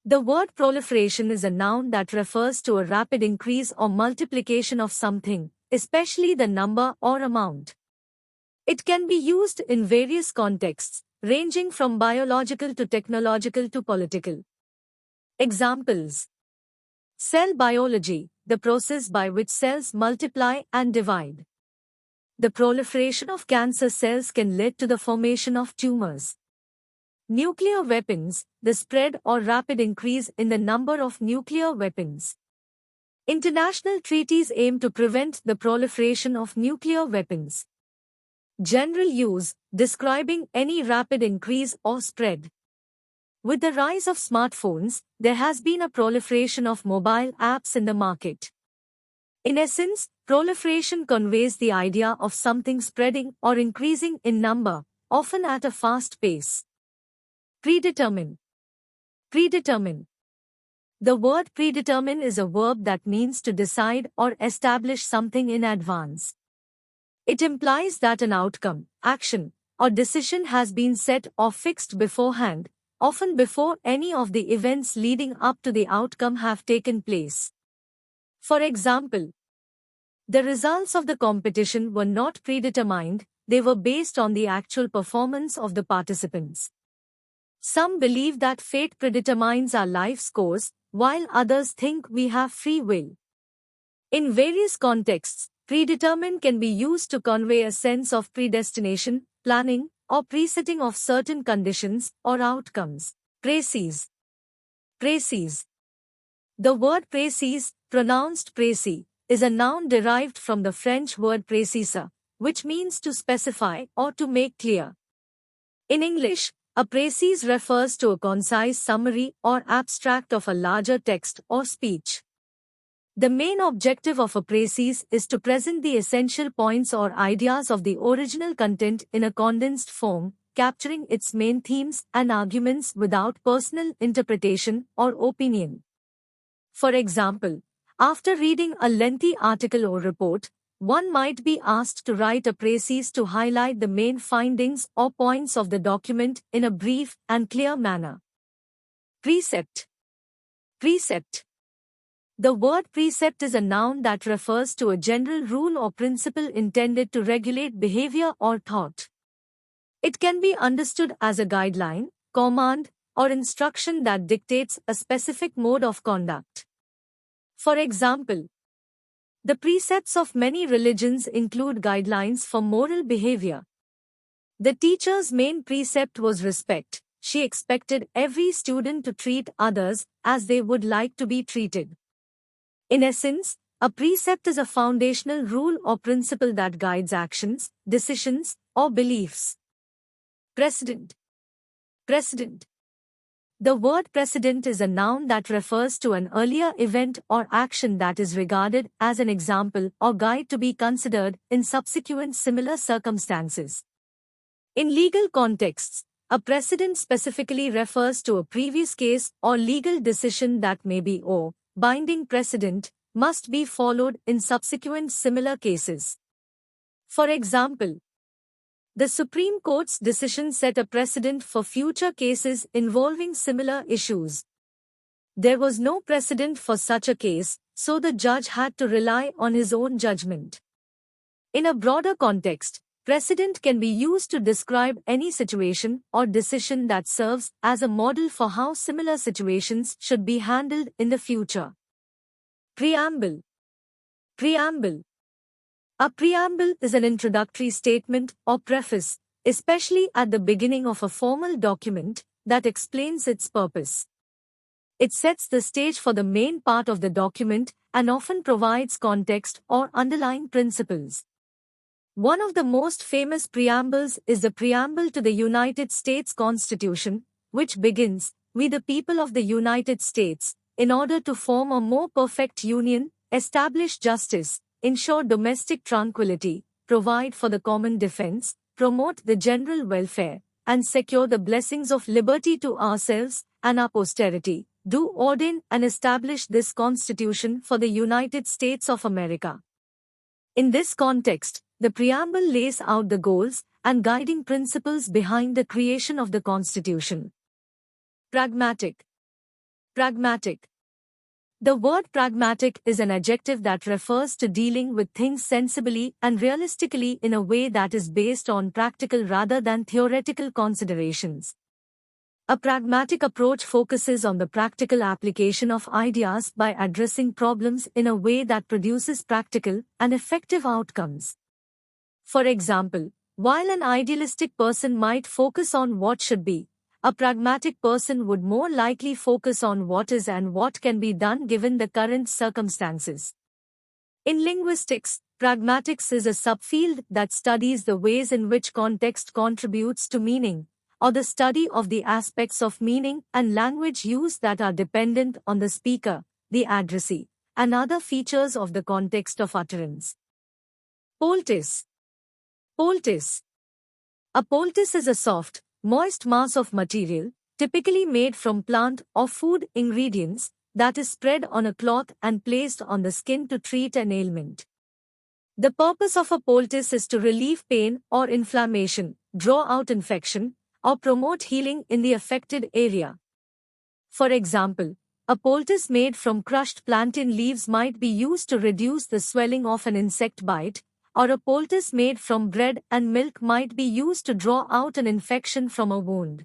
The word proliferation is a noun that refers to a rapid increase or multiplication of something, especially the number or amount. It can be used in various contexts, ranging from biological to technological to political. Examples: cell biology, the process by which cells multiply and divide. The proliferation of cancer cells can lead to the formation of tumors. Nuclear weapons, the spread or rapid increase in the number of nuclear weapons. International treaties aim to prevent the proliferation of nuclear weapons. General use, describing any rapid increase or spread. With the rise of smartphones, there has been a proliferation of mobile apps in the market. In essence, proliferation conveys the idea of something spreading or increasing in number, often at a fast pace. Predetermine. Predetermine. The word predetermine is a verb that means to decide or establish something in advance. It implies that an outcome, action, or decision has been set or fixed beforehand, often before any of the events leading up to the outcome have taken place. For example, the results of the competition were not predetermined, they were based on the actual performance of the participants. Some believe that fate predetermines our life's course, while others think we have free will. In various contexts, predetermine can be used to convey a sense of predestination, planning, or presetting of certain conditions or outcomes. Précis. Précis. The word précis, pronounced précis, is a noun derived from the French word préciser, which means to specify or to make clear. In English, a précis refers to a concise summary or abstract of a larger text or speech. The main objective of a précis is to present the essential points or ideas of the original content in a condensed form, capturing its main themes and arguments without personal interpretation or opinion. For example, after reading a lengthy article or report, one might be asked to write a précis to highlight the main findings or points of the document in a brief and clear manner. Precept. Precept. The word precept is a noun that refers to a general rule or principle intended to regulate behavior or thought. It can be understood as a guideline, command, or instruction that dictates a specific mode of conduct. For example, the precepts of many religions include guidelines for moral behavior. The teacher's main precept was respect. She expected every student to treat others as they would like to be treated. In essence, a precept is a foundational rule or principle that guides actions, decisions, or beliefs. Precedent. Precedent. The word precedent is a noun that refers to an earlier event or action that is regarded as an example or guide to be considered in subsequent similar circumstances. In legal contexts, a precedent specifically refers to a previous case or legal decision that may be or binding precedent, must be followed in subsequent similar cases. For example, the Supreme Court's decision set a precedent for future cases involving similar issues. There was no precedent for such a case, so the judge had to rely on his own judgment. In a broader context, precedent can be used to describe any situation or decision that serves as a model for how similar situations should be handled in the future. Preamble. Preamble. A preamble is an introductory statement or preface, especially at the beginning of a formal document, that explains its purpose. It sets the stage for the main part of the document and often provides context or underlying principles. One of the most famous preambles is the preamble to the United States Constitution, which begins, "We the people of the United States, in order to form a more perfect union, establish justice, ensure domestic tranquility, provide for the common defense, promote the general welfare, and secure the blessings of liberty to ourselves and our posterity, do ordain and establish this Constitution for the United States of America." In this context, the preamble lays out the goals and guiding principles behind the creation of the Constitution. Pragmatic. Pragmatic. The word pragmatic is an adjective that refers to dealing with things sensibly and realistically in a way that is based on practical rather than theoretical considerations. A pragmatic approach focuses on the practical application of ideas by addressing problems in a way that produces practical and effective outcomes. For example, while an idealistic person might focus on what should be, a pragmatic person would more likely focus on what is and what can be done given the current circumstances. In linguistics, pragmatics is a subfield that studies the ways in which context contributes to meaning, or the study of the aspects of meaning and language use that are dependent on the speaker, the addressee, and other features of the context of utterance. Poultice. Poultice. A poultice is a soft, moist mass of material, typically made from plant or food ingredients, that is spread on a cloth and placed on the skin to treat an ailment. The purpose of a poultice is to relieve pain or inflammation, draw out infection, or promote healing in the affected area. For example, a poultice made from crushed plantain leaves might be used to reduce the swelling of an insect bite, or a poultice made from bread and milk might be used to draw out an infection from a wound.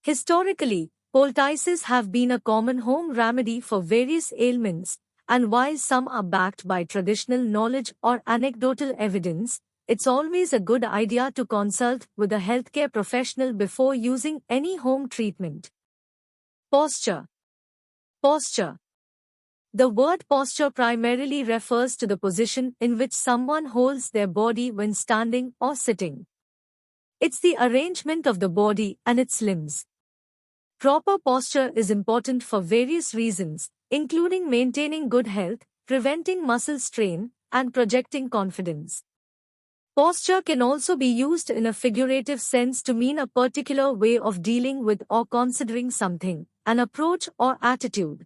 Historically, poultices have been a common home remedy for various ailments, and while some are backed by traditional knowledge or anecdotal evidence, it's always a good idea to consult with a healthcare professional before using any home treatment. Posture. Posture. The word posture primarily refers to the position in which someone holds their body when standing or sitting. It's the arrangement of the body and its limbs. Proper posture is important for various reasons, including maintaining good health, preventing muscle strain, and projecting confidence. Posture can also be used in a figurative sense to mean a particular way of dealing with or considering something, an approach or attitude.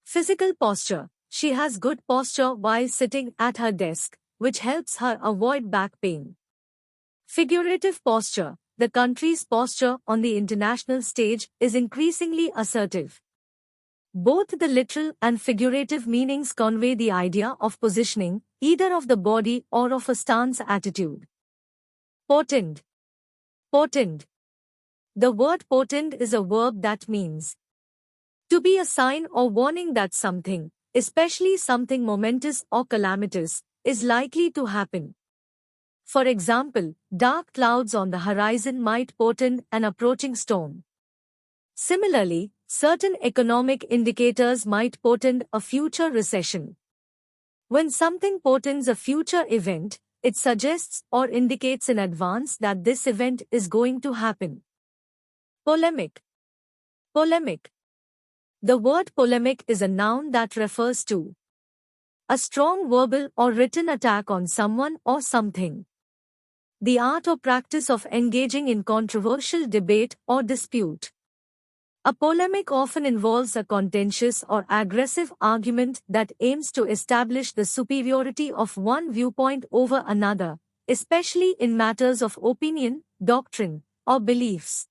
Physical posture. She has good posture while sitting at her desk, which helps her avoid back pain. Figurative posture. The country's posture on the international stage is increasingly assertive. Both the literal and figurative meanings convey the idea of positioning, either of the body or of a stance attitude. Portend. Portend. The word portend is a verb that means to be a sign or warning that something, especially something momentous or calamitous, is likely to happen. For example, dark clouds on the horizon might portend an approaching storm. Similarly, certain economic indicators might portend a future recession. When something portends a future event, it suggests or indicates in advance that this event is going to happen. Polemic. Polemic. The word polemic is a noun that refers to a strong verbal or written attack on someone or something. The art or practice of engaging in controversial debate or dispute. A polemic often involves a contentious or aggressive argument that aims to establish the superiority of one viewpoint over another, especially in matters of opinion, doctrine, or beliefs.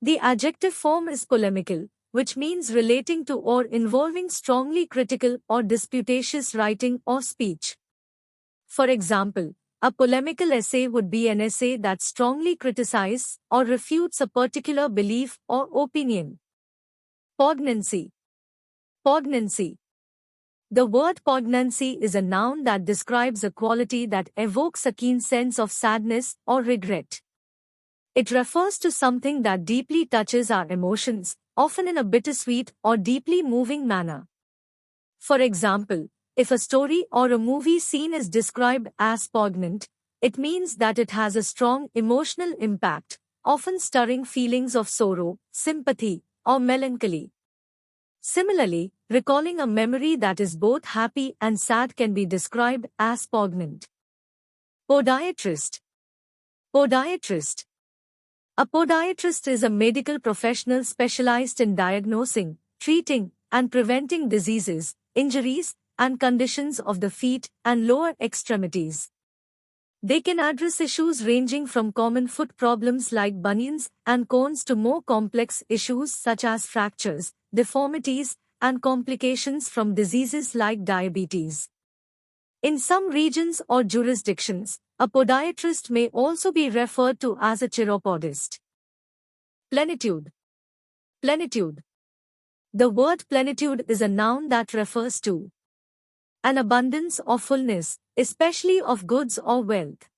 The adjective form is polemical, which means relating to or involving strongly critical or disputatious writing or speech. For example, a polemical essay would be an essay that strongly criticizes or refutes a particular belief or opinion. Poignancy. Poignancy. The word poignancy is a noun that describes a quality that evokes a keen sense of sadness or regret. It refers to something that deeply touches our emotions, often in a bittersweet or deeply moving manner. For example, if a story or a movie scene is described as poignant, it means that it has a strong emotional impact, often stirring feelings of sorrow, sympathy, or melancholy. Similarly, recalling a memory that is both happy and sad can be described as poignant. Podiatrist. Podiatrist. A podiatrist is a medical professional specialized in diagnosing, treating, and preventing diseases, injuries, and conditions of the feet and lower extremities. They can address issues ranging from common foot problems like bunions and corns to more complex issues such as fractures, deformities, and complications from diseases like diabetes. In some regions or jurisdictions, a podiatrist may also be referred to as a chiropodist. Plenitude. Plenitude. The word plenitude is a noun that refers to an abundance or fullness, especially of goods or wealth.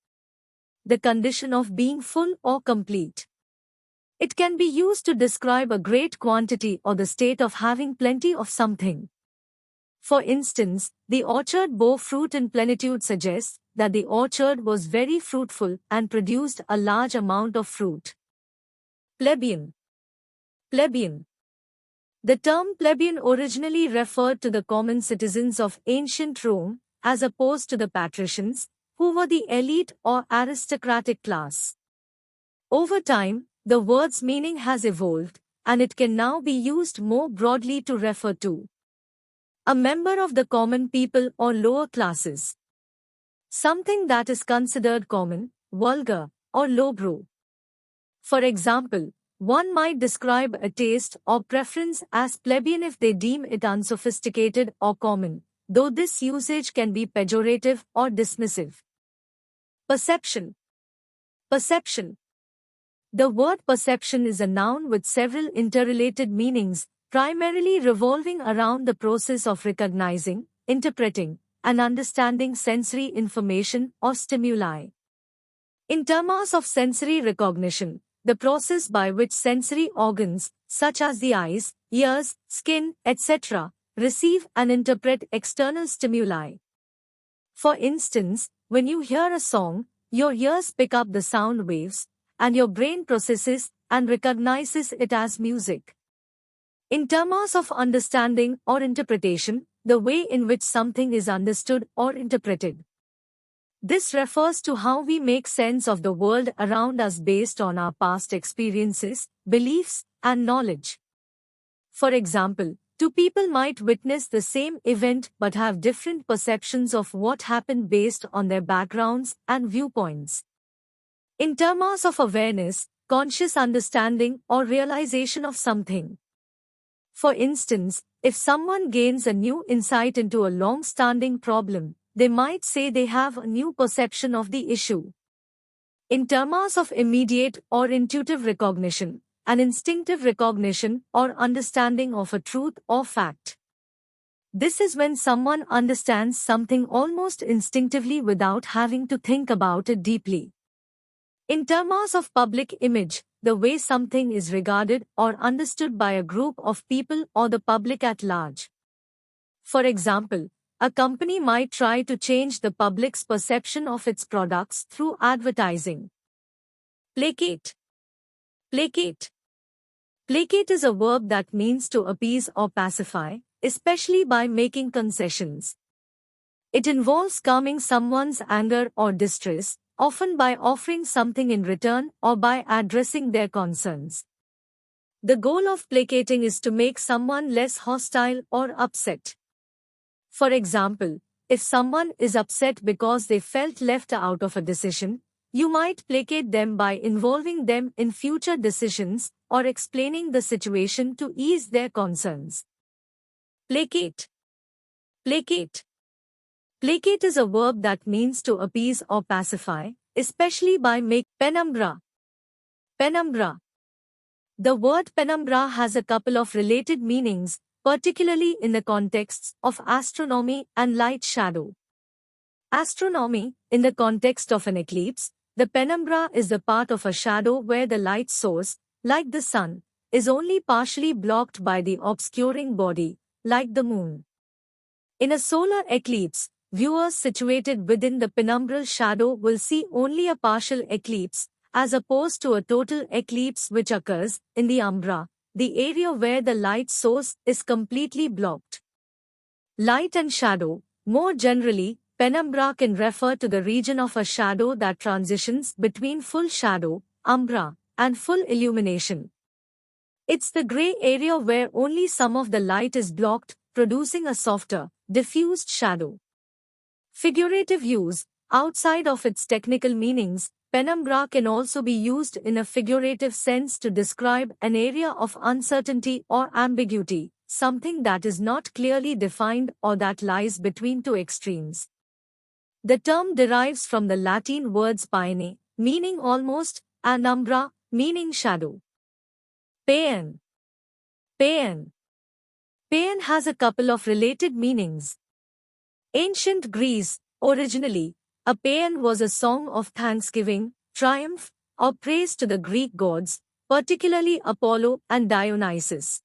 The condition of being full or complete. It can be used to describe a great quantity or the state of having plenty of something. For instance, the orchard bore fruit in plenitude suggests that the orchard was very fruitful and produced a large amount of fruit. Plebeian. Plebeian. The term plebeian originally referred to the common citizens of ancient Rome, as opposed to the patricians, who were the elite or aristocratic class. Over time, the word's meaning has evolved, and it can now be used more broadly to refer to a member of the common people or lower classes. Something that is considered common, vulgar, or lowbrow. For example, one might describe a taste or preference as plebeian if they deem it unsophisticated or common, though this usage can be pejorative or dismissive. Perception. Perception. The word perception is a noun with several interrelated meanings, primarily revolving around the process of recognizing, interpreting, and understanding sensory information or stimuli. In terms of sensory recognition, the process by which sensory organs, such as the eyes, ears, skin, etc., receive and interpret external stimuli. For instance, when you hear a song, your ears pick up the sound waves, and your brain processes and recognizes it as music. In terms of understanding or interpretation, the way in which something is understood or interpreted. This refers to how we make sense of the world around us based on our past experiences, beliefs, and knowledge. For example, two people might witness the same event but have different perceptions of what happened based on their backgrounds and viewpoints. In terms of awareness, conscious understanding or realization of something. For instance, if someone gains a new insight into a long-standing problem, they might say they have a new perception of the issue. In terms of immediate or intuitive recognition, an instinctive recognition or understanding of a truth or fact. This is when someone understands something almost instinctively without having to think about it deeply. In terms of public image, the way something is regarded or understood by a group of people or the public at large. For example, a company might try to change the public's perception of its products through advertising. Placate. Placate. Placate is a verb that means to appease or pacify, especially by making concessions. It involves calming someone's anger or distress, often by offering something in return or by addressing their concerns. The goal of placating is to make someone less hostile or upset. For example, if someone is upset because they felt left out of a decision, you might placate them by involving them in future decisions or explaining the situation to ease their concerns. Placate. Placate. Placate is a verb that means to appease or pacify, especially by make penumbra. Penumbra. The word penumbra has a couple of related meanings, particularly in the contexts of astronomy and light shadow. Astronomy, in the context of an eclipse, the penumbra is the part of a shadow where the light source, like the sun, is only partially blocked by the obscuring body, like the moon. In a solar eclipse, viewers situated within the penumbral shadow will see only a partial eclipse, as opposed to a total eclipse which occurs in the umbra, the area where the light source is completely blocked. Light and shadow. More generally, penumbra can refer to the region of a shadow that transitions between full shadow, umbra, and full illumination. It's the gray area where only some of the light is blocked, producing a softer, diffused shadow. Figurative use. Outside of its technical meanings, penumbra can also be used in a figurative sense to describe an area of uncertainty or ambiguity, something that is not clearly defined or that lies between two extremes. The term derives from the Latin words paene, meaning almost, and umbra, meaning shadow. Paean. Paean. Paean has a couple of related meanings. Ancient Greece, originally, a paean was a song of thanksgiving, triumph, or praise to the Greek gods, particularly Apollo and Dionysus.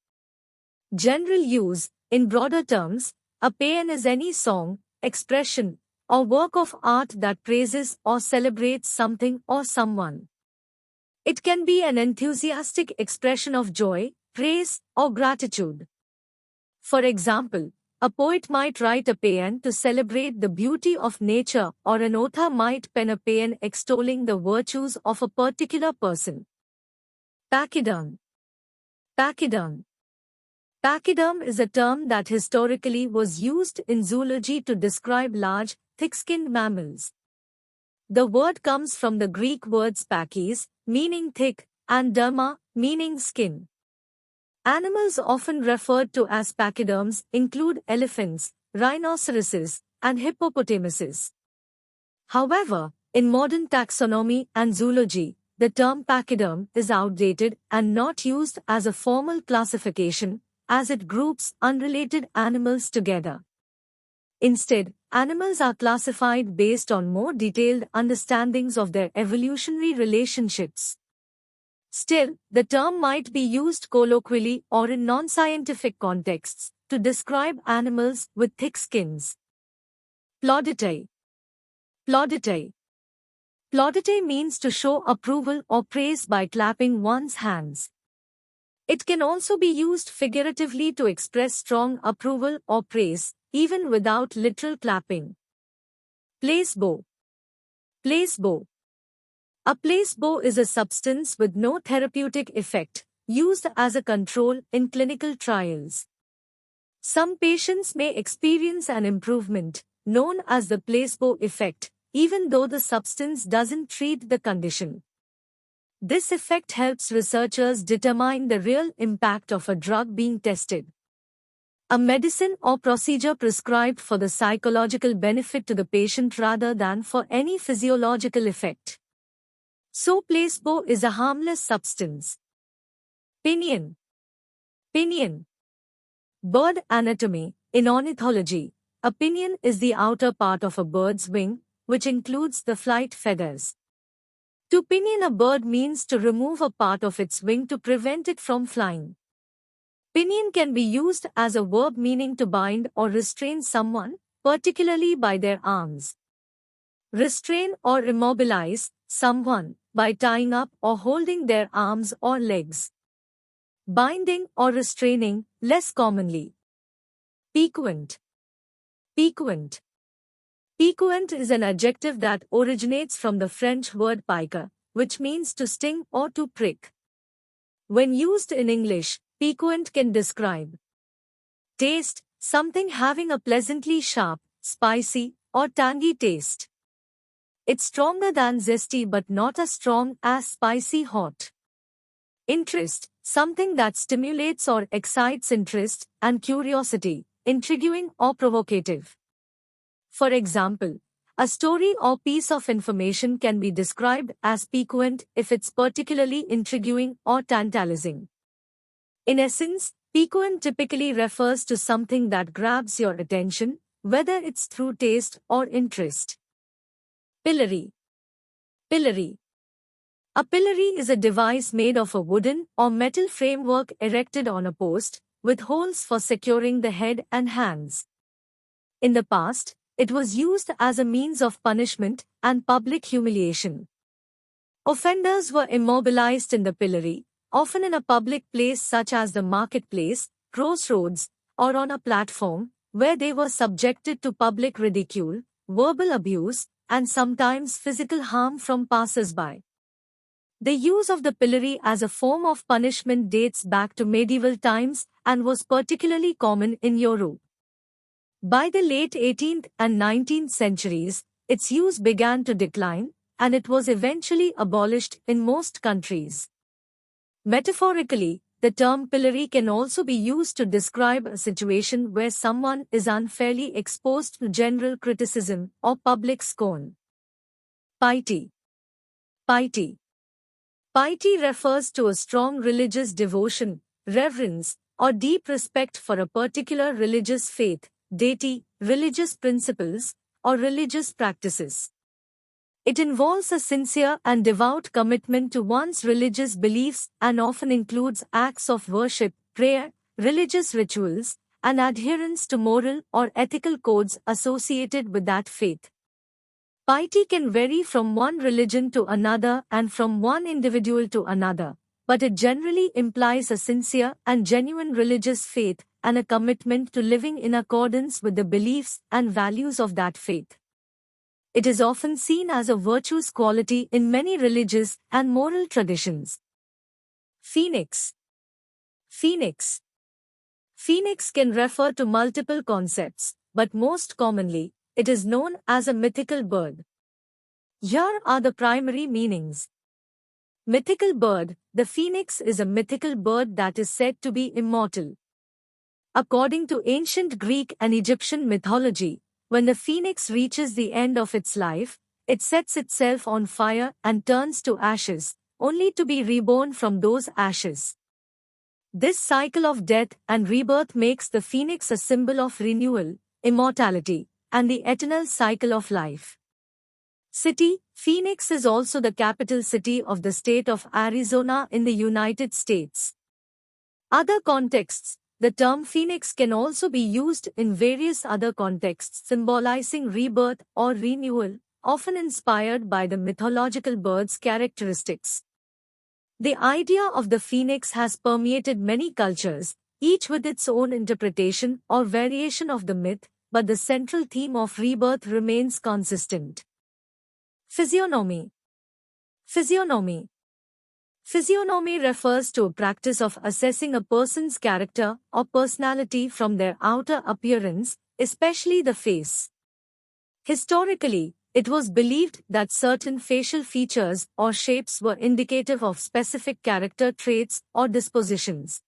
General use. In broader terms, a paean is any song, expression, or work of art that praises or celebrates something or someone. It can be an enthusiastic expression of joy, praise, or gratitude. For example, a poet might write a paean to celebrate the beauty of nature, or an author might pen a paean extolling the virtues of a particular person. Pachyderm. Pachyderm. Pachyderm is a term that historically was used in zoology to describe large, thick-skinned mammals. The word comes from the Greek words pachys, meaning thick, and derma, meaning skin. Animals often referred to as pachyderms include elephants, rhinoceroses, and hippopotamuses. However, in modern taxonomy and zoology, the term pachyderm is outdated and not used as a formal classification, as it groups unrelated animals together. Instead, animals are classified based on more detailed understandings of their evolutionary relationships. Still, the term might be used colloquially or in non-scientific contexts to describe animals with thick skins. Plaudite. Plaudite. Plaudite means to show approval or praise by clapping one's hands. It can also be used figuratively to express strong approval or praise, even without literal clapping. Placebo. Placebo. A placebo is a substance with no therapeutic effect, used as a control in clinical trials. Some patients may experience an improvement, known as the placebo effect, even though the substance doesn't treat the condition. This effect helps researchers determine the real impact of a drug being tested. A medicine or procedure prescribed for the psychological benefit to the patient rather than for any physiological effect. So placebo is a harmless substance. Pinion. Pinion. Bird anatomy. In ornithology, a pinion is the outer part of a bird's wing, which includes the flight feathers. To pinion a bird means to remove a part of its wing to prevent it from flying. Pinion can be used as a verb meaning to bind or restrain someone, particularly by their arms. Restrain or immobilize someone by tying up or holding their arms or legs. Binding or restraining, less commonly. Piquant. Piquant. Piquant is an adjective that originates from the French word piquer, which means to sting or to prick. When used in English, piquant can describe taste, something having a pleasantly sharp, spicy, or tangy taste. It's stronger than zesty but not as strong as spicy hot. Interest, something that stimulates or excites interest and curiosity, intriguing or provocative. For example, a story or piece of information can be described as piquant if it's particularly intriguing or tantalizing. In essence, piquant typically refers to something that grabs your attention, whether it's through taste or interest. Pillory. Pillory. A pillory is a device made of a wooden or metal framework erected on a post, with holes for securing the head and hands. In the past, it was used as a means of punishment and public humiliation. Offenders were immobilized in the pillory, often in a public place such as the marketplace, crossroads, or on a platform, where they were subjected to public ridicule, verbal abuse, and sometimes physical harm from passers-by. The use of the pillory as a form of punishment dates back to medieval times and was particularly common in Europe. By the late 18th and 19th centuries, its use began to decline, and it was eventually abolished in most countries. Metaphorically, the term pillory can also be used to describe a situation where someone is unfairly exposed to general criticism or public scorn. Piety. Piety. Piety refers to a strong religious devotion, reverence, or deep respect for a particular religious faith, deity, religious principles, or religious practices. It involves a sincere and devout commitment to one's religious beliefs and often includes acts of worship, prayer, religious rituals, and adherence to moral or ethical codes associated with that faith. Piety can vary from one religion to another and from one individual to another, but it generally implies a sincere and genuine religious faith and a commitment to living in accordance with the beliefs and values of that faith. It is often seen as a virtuous quality in many religious and moral traditions. Phoenix. Phoenix. Phoenix can refer to multiple concepts, but most commonly, it is known as a mythical bird. Here are the primary meanings. Mythical bird. The phoenix is a mythical bird that is said to be immortal. According to ancient Greek and Egyptian mythology, when the phoenix reaches the end of its life, it sets itself on fire and turns to ashes, only to be reborn from those ashes. This cycle of death and rebirth makes the phoenix a symbol of renewal, immortality, and the eternal cycle of life. City. Phoenix is also the capital city of the state of Arizona in the United States. Other contexts. The term phoenix can also be used in various other contexts symbolizing rebirth or renewal, often inspired by the mythological bird's characteristics. The idea of the phoenix has permeated many cultures, each with its own interpretation or variation of the myth, but the central theme of rebirth remains consistent. Physiognomy. Physiognomy. Physiognomy refers to a practice of assessing a person's character or personality from their outer appearance, especially the face. Historically, it was believed that certain facial features or shapes were indicative of specific character traits or dispositions.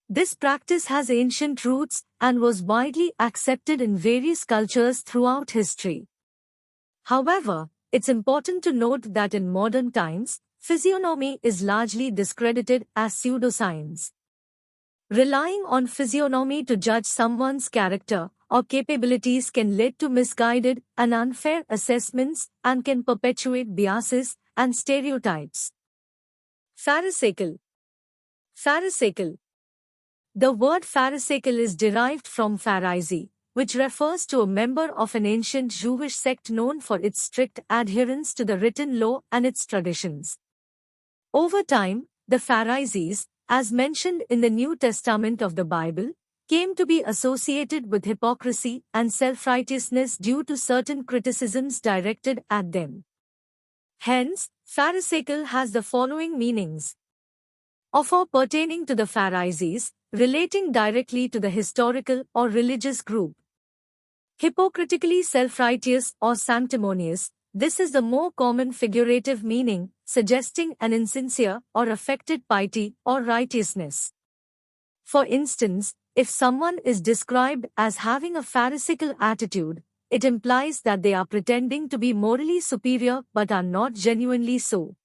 This practice has ancient roots and was widely accepted in various cultures throughout history. However, it's important to note that in modern times, physiognomy is largely discredited as pseudoscience. Relying on physiognomy to judge someone's character or capabilities can lead to misguided and unfair assessments and can perpetuate biases and stereotypes. Pharisaical. Pharisaical. The word Pharisaical is derived from Pharisee, which refers to a member of an ancient Jewish sect known for its strict adherence to the written law and its traditions. Over time, the Pharisees, as mentioned in the New Testament of the Bible, came to be associated with hypocrisy and self-righteousness due to certain criticisms directed at them. Hence, Pharisaical has the following meanings. Of or pertaining to the Pharisees, relating directly to the historical or religious group. Hypocritically self-righteous or sanctimonious, this is the more common figurative meaning, suggesting an insincere or affected piety or righteousness. For instance, if someone is described as having a Pharisaical attitude, it implies that they are pretending to be morally superior but are not genuinely so.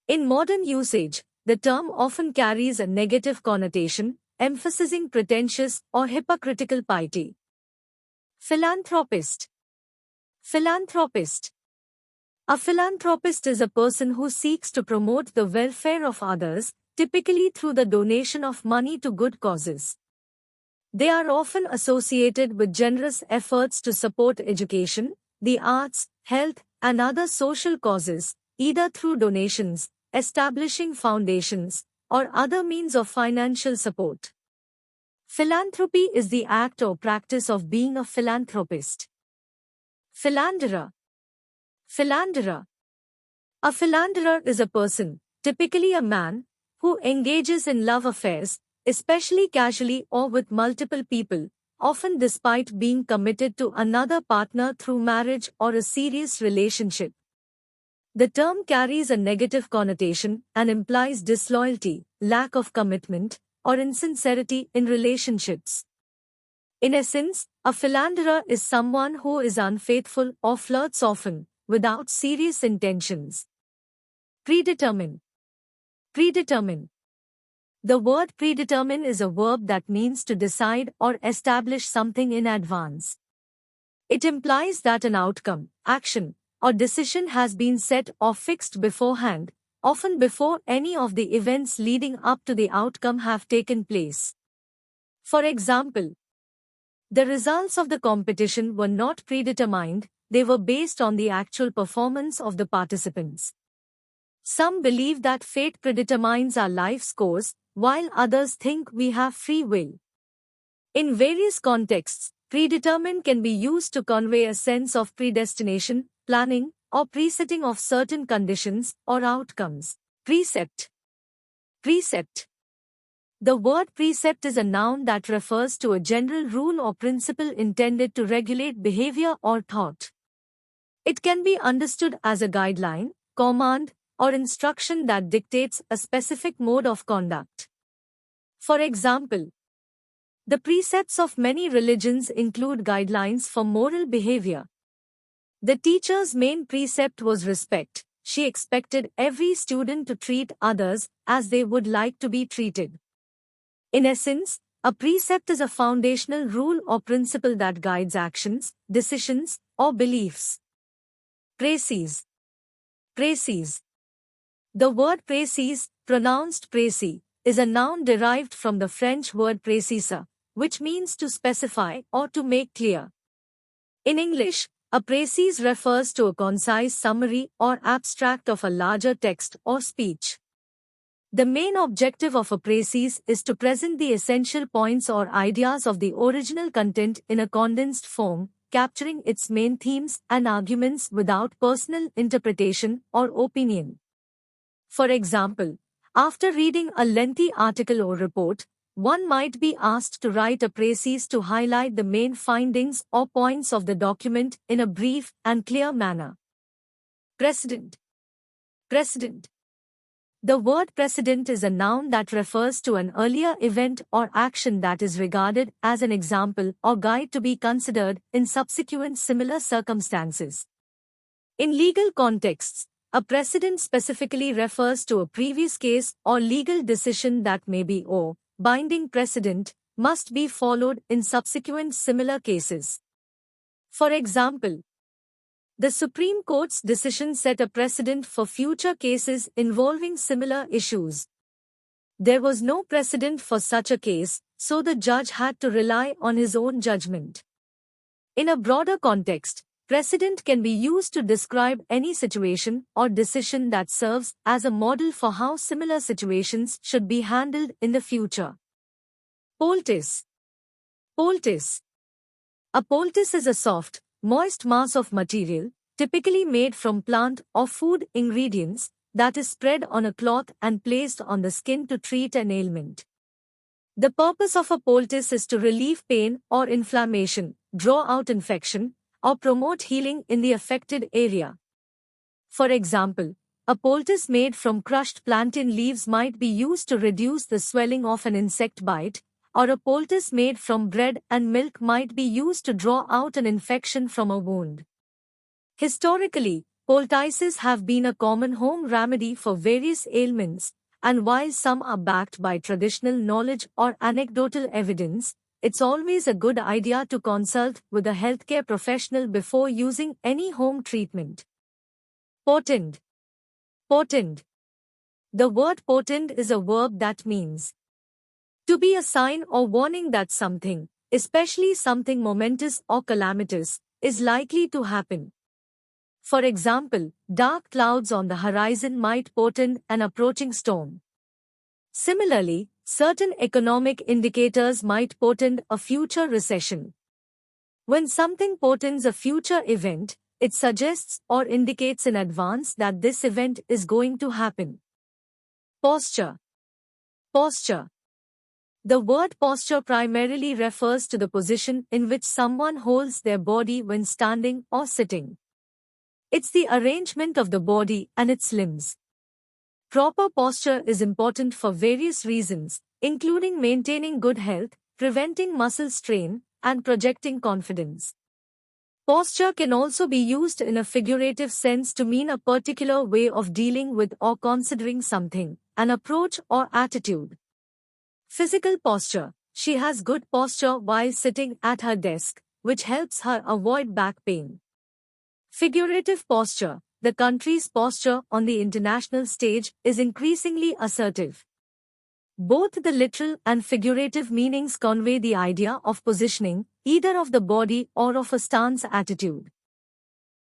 In modern usage, the term often carries a negative connotation, emphasizing pretentious or hypocritical piety. Philanthropist. Philanthropist. A philanthropist is a person who seeks to promote the welfare of others, typically through the donation of money to good causes. They are often associated with generous efforts to support education, the arts, health, and other social causes, either through donations, establishing foundations, or other means of financial support. Philanthropy is the act or practice of being a philanthropist. Philanderer. Philanderer. A philanderer is a person, typically a man, who engages in love affairs, especially casually or with multiple people, often despite being committed to another partner through marriage or a serious relationship. The term carries a negative connotation and implies disloyalty, lack of commitment, or insincerity in relationships. In essence, a philanderer is someone who is unfaithful or flirts often, without serious intentions. Predetermine. Predetermine. The word predetermine is a verb that means to decide or establish something in advance. It implies that an outcome, action, or decision has been set or fixed beforehand, often before any of the events leading up to the outcome have taken place. For example, the results of the competition were not predetermined, they were based on the actual performance of the participants. Some believe that fate predetermines our life's course, while others think we have free will. In various contexts, predetermine can be used to convey a sense of predestination, planning, or presetting of certain conditions or outcomes. Precept. Precept. The word precept is a noun that refers to a general rule or principle intended to regulate behavior or thought. It can be understood as a guideline, command, or instruction that dictates a specific mode of conduct. For example, the precepts of many religions include guidelines for moral behavior. The teacher's main precept was respect. She expected every student to treat others as they would like to be treated. In essence, a precept is a foundational rule or principle that guides actions, decisions, or beliefs. Précis. Précis. The word précis, pronounced précis, is a noun derived from the French word préciser, which means to specify or to make clear. In English, a précis refers to a concise summary or abstract of a larger text or speech. The main objective of a précis is to present the essential points or ideas of the original content in a condensed form, capturing its main themes and arguments without personal interpretation or opinion. For example, after reading a lengthy article or report, one might be asked to write a précis to highlight the main findings or points of the document in a brief and clear manner. Precedent. Precedent. The word precedent is a noun that refers to an earlier event or action that is regarded as an example or guide to be considered in subsequent similar circumstances. In legal contexts, a precedent specifically refers to a previous case or legal decision that may be or binding precedent, must be followed in subsequent similar cases. For example, the Supreme Court's decision set a precedent for future cases involving similar issues. There was no precedent for such a case, so the judge had to rely on his own judgment. In a broader context, precedent can be used to describe any situation or decision that serves as a model for how similar situations should be handled in the future. Poultice. Poultice. A poultice is a soft, moist mass of material, typically made from plant or food ingredients, that is spread on a cloth and placed on the skin to treat an ailment. The purpose of a poultice is to relieve pain or inflammation, draw out infection, or promote healing in the affected area. For example, a poultice made from crushed plantain leaves might be used to reduce the swelling of an insect bite, or a poultice made from bread and milk might be used to draw out an infection from a wound. Historically, poultices have been a common home remedy for various ailments, and while some are backed by traditional knowledge or anecdotal evidence, it's always a good idea to consult with a healthcare professional before using any home treatment. Portend. Portend. The word portend is a verb that means to be a sign or warning that something, especially something momentous or calamitous, is likely to happen. For example, dark clouds on the horizon might portend an approaching storm. Similarly, certain economic indicators might portend a future recession. When something portends a future event, it suggests or indicates in advance that this event is going to happen. Posture. Posture. The word posture primarily refers to the position in which someone holds their body when standing or sitting. It's the arrangement of the body and its limbs. Proper posture is important for various reasons, including maintaining good health, preventing muscle strain, and projecting confidence. Posture can also be used in a figurative sense to mean a particular way of dealing with or considering something, an approach or attitude. Physical posture. She has good posture while sitting at her desk, which helps her avoid back pain. Figurative posture. The country's posture on the international stage is increasingly assertive. Both the literal and figurative meanings convey the idea of positioning, either of the body or of a stance attitude.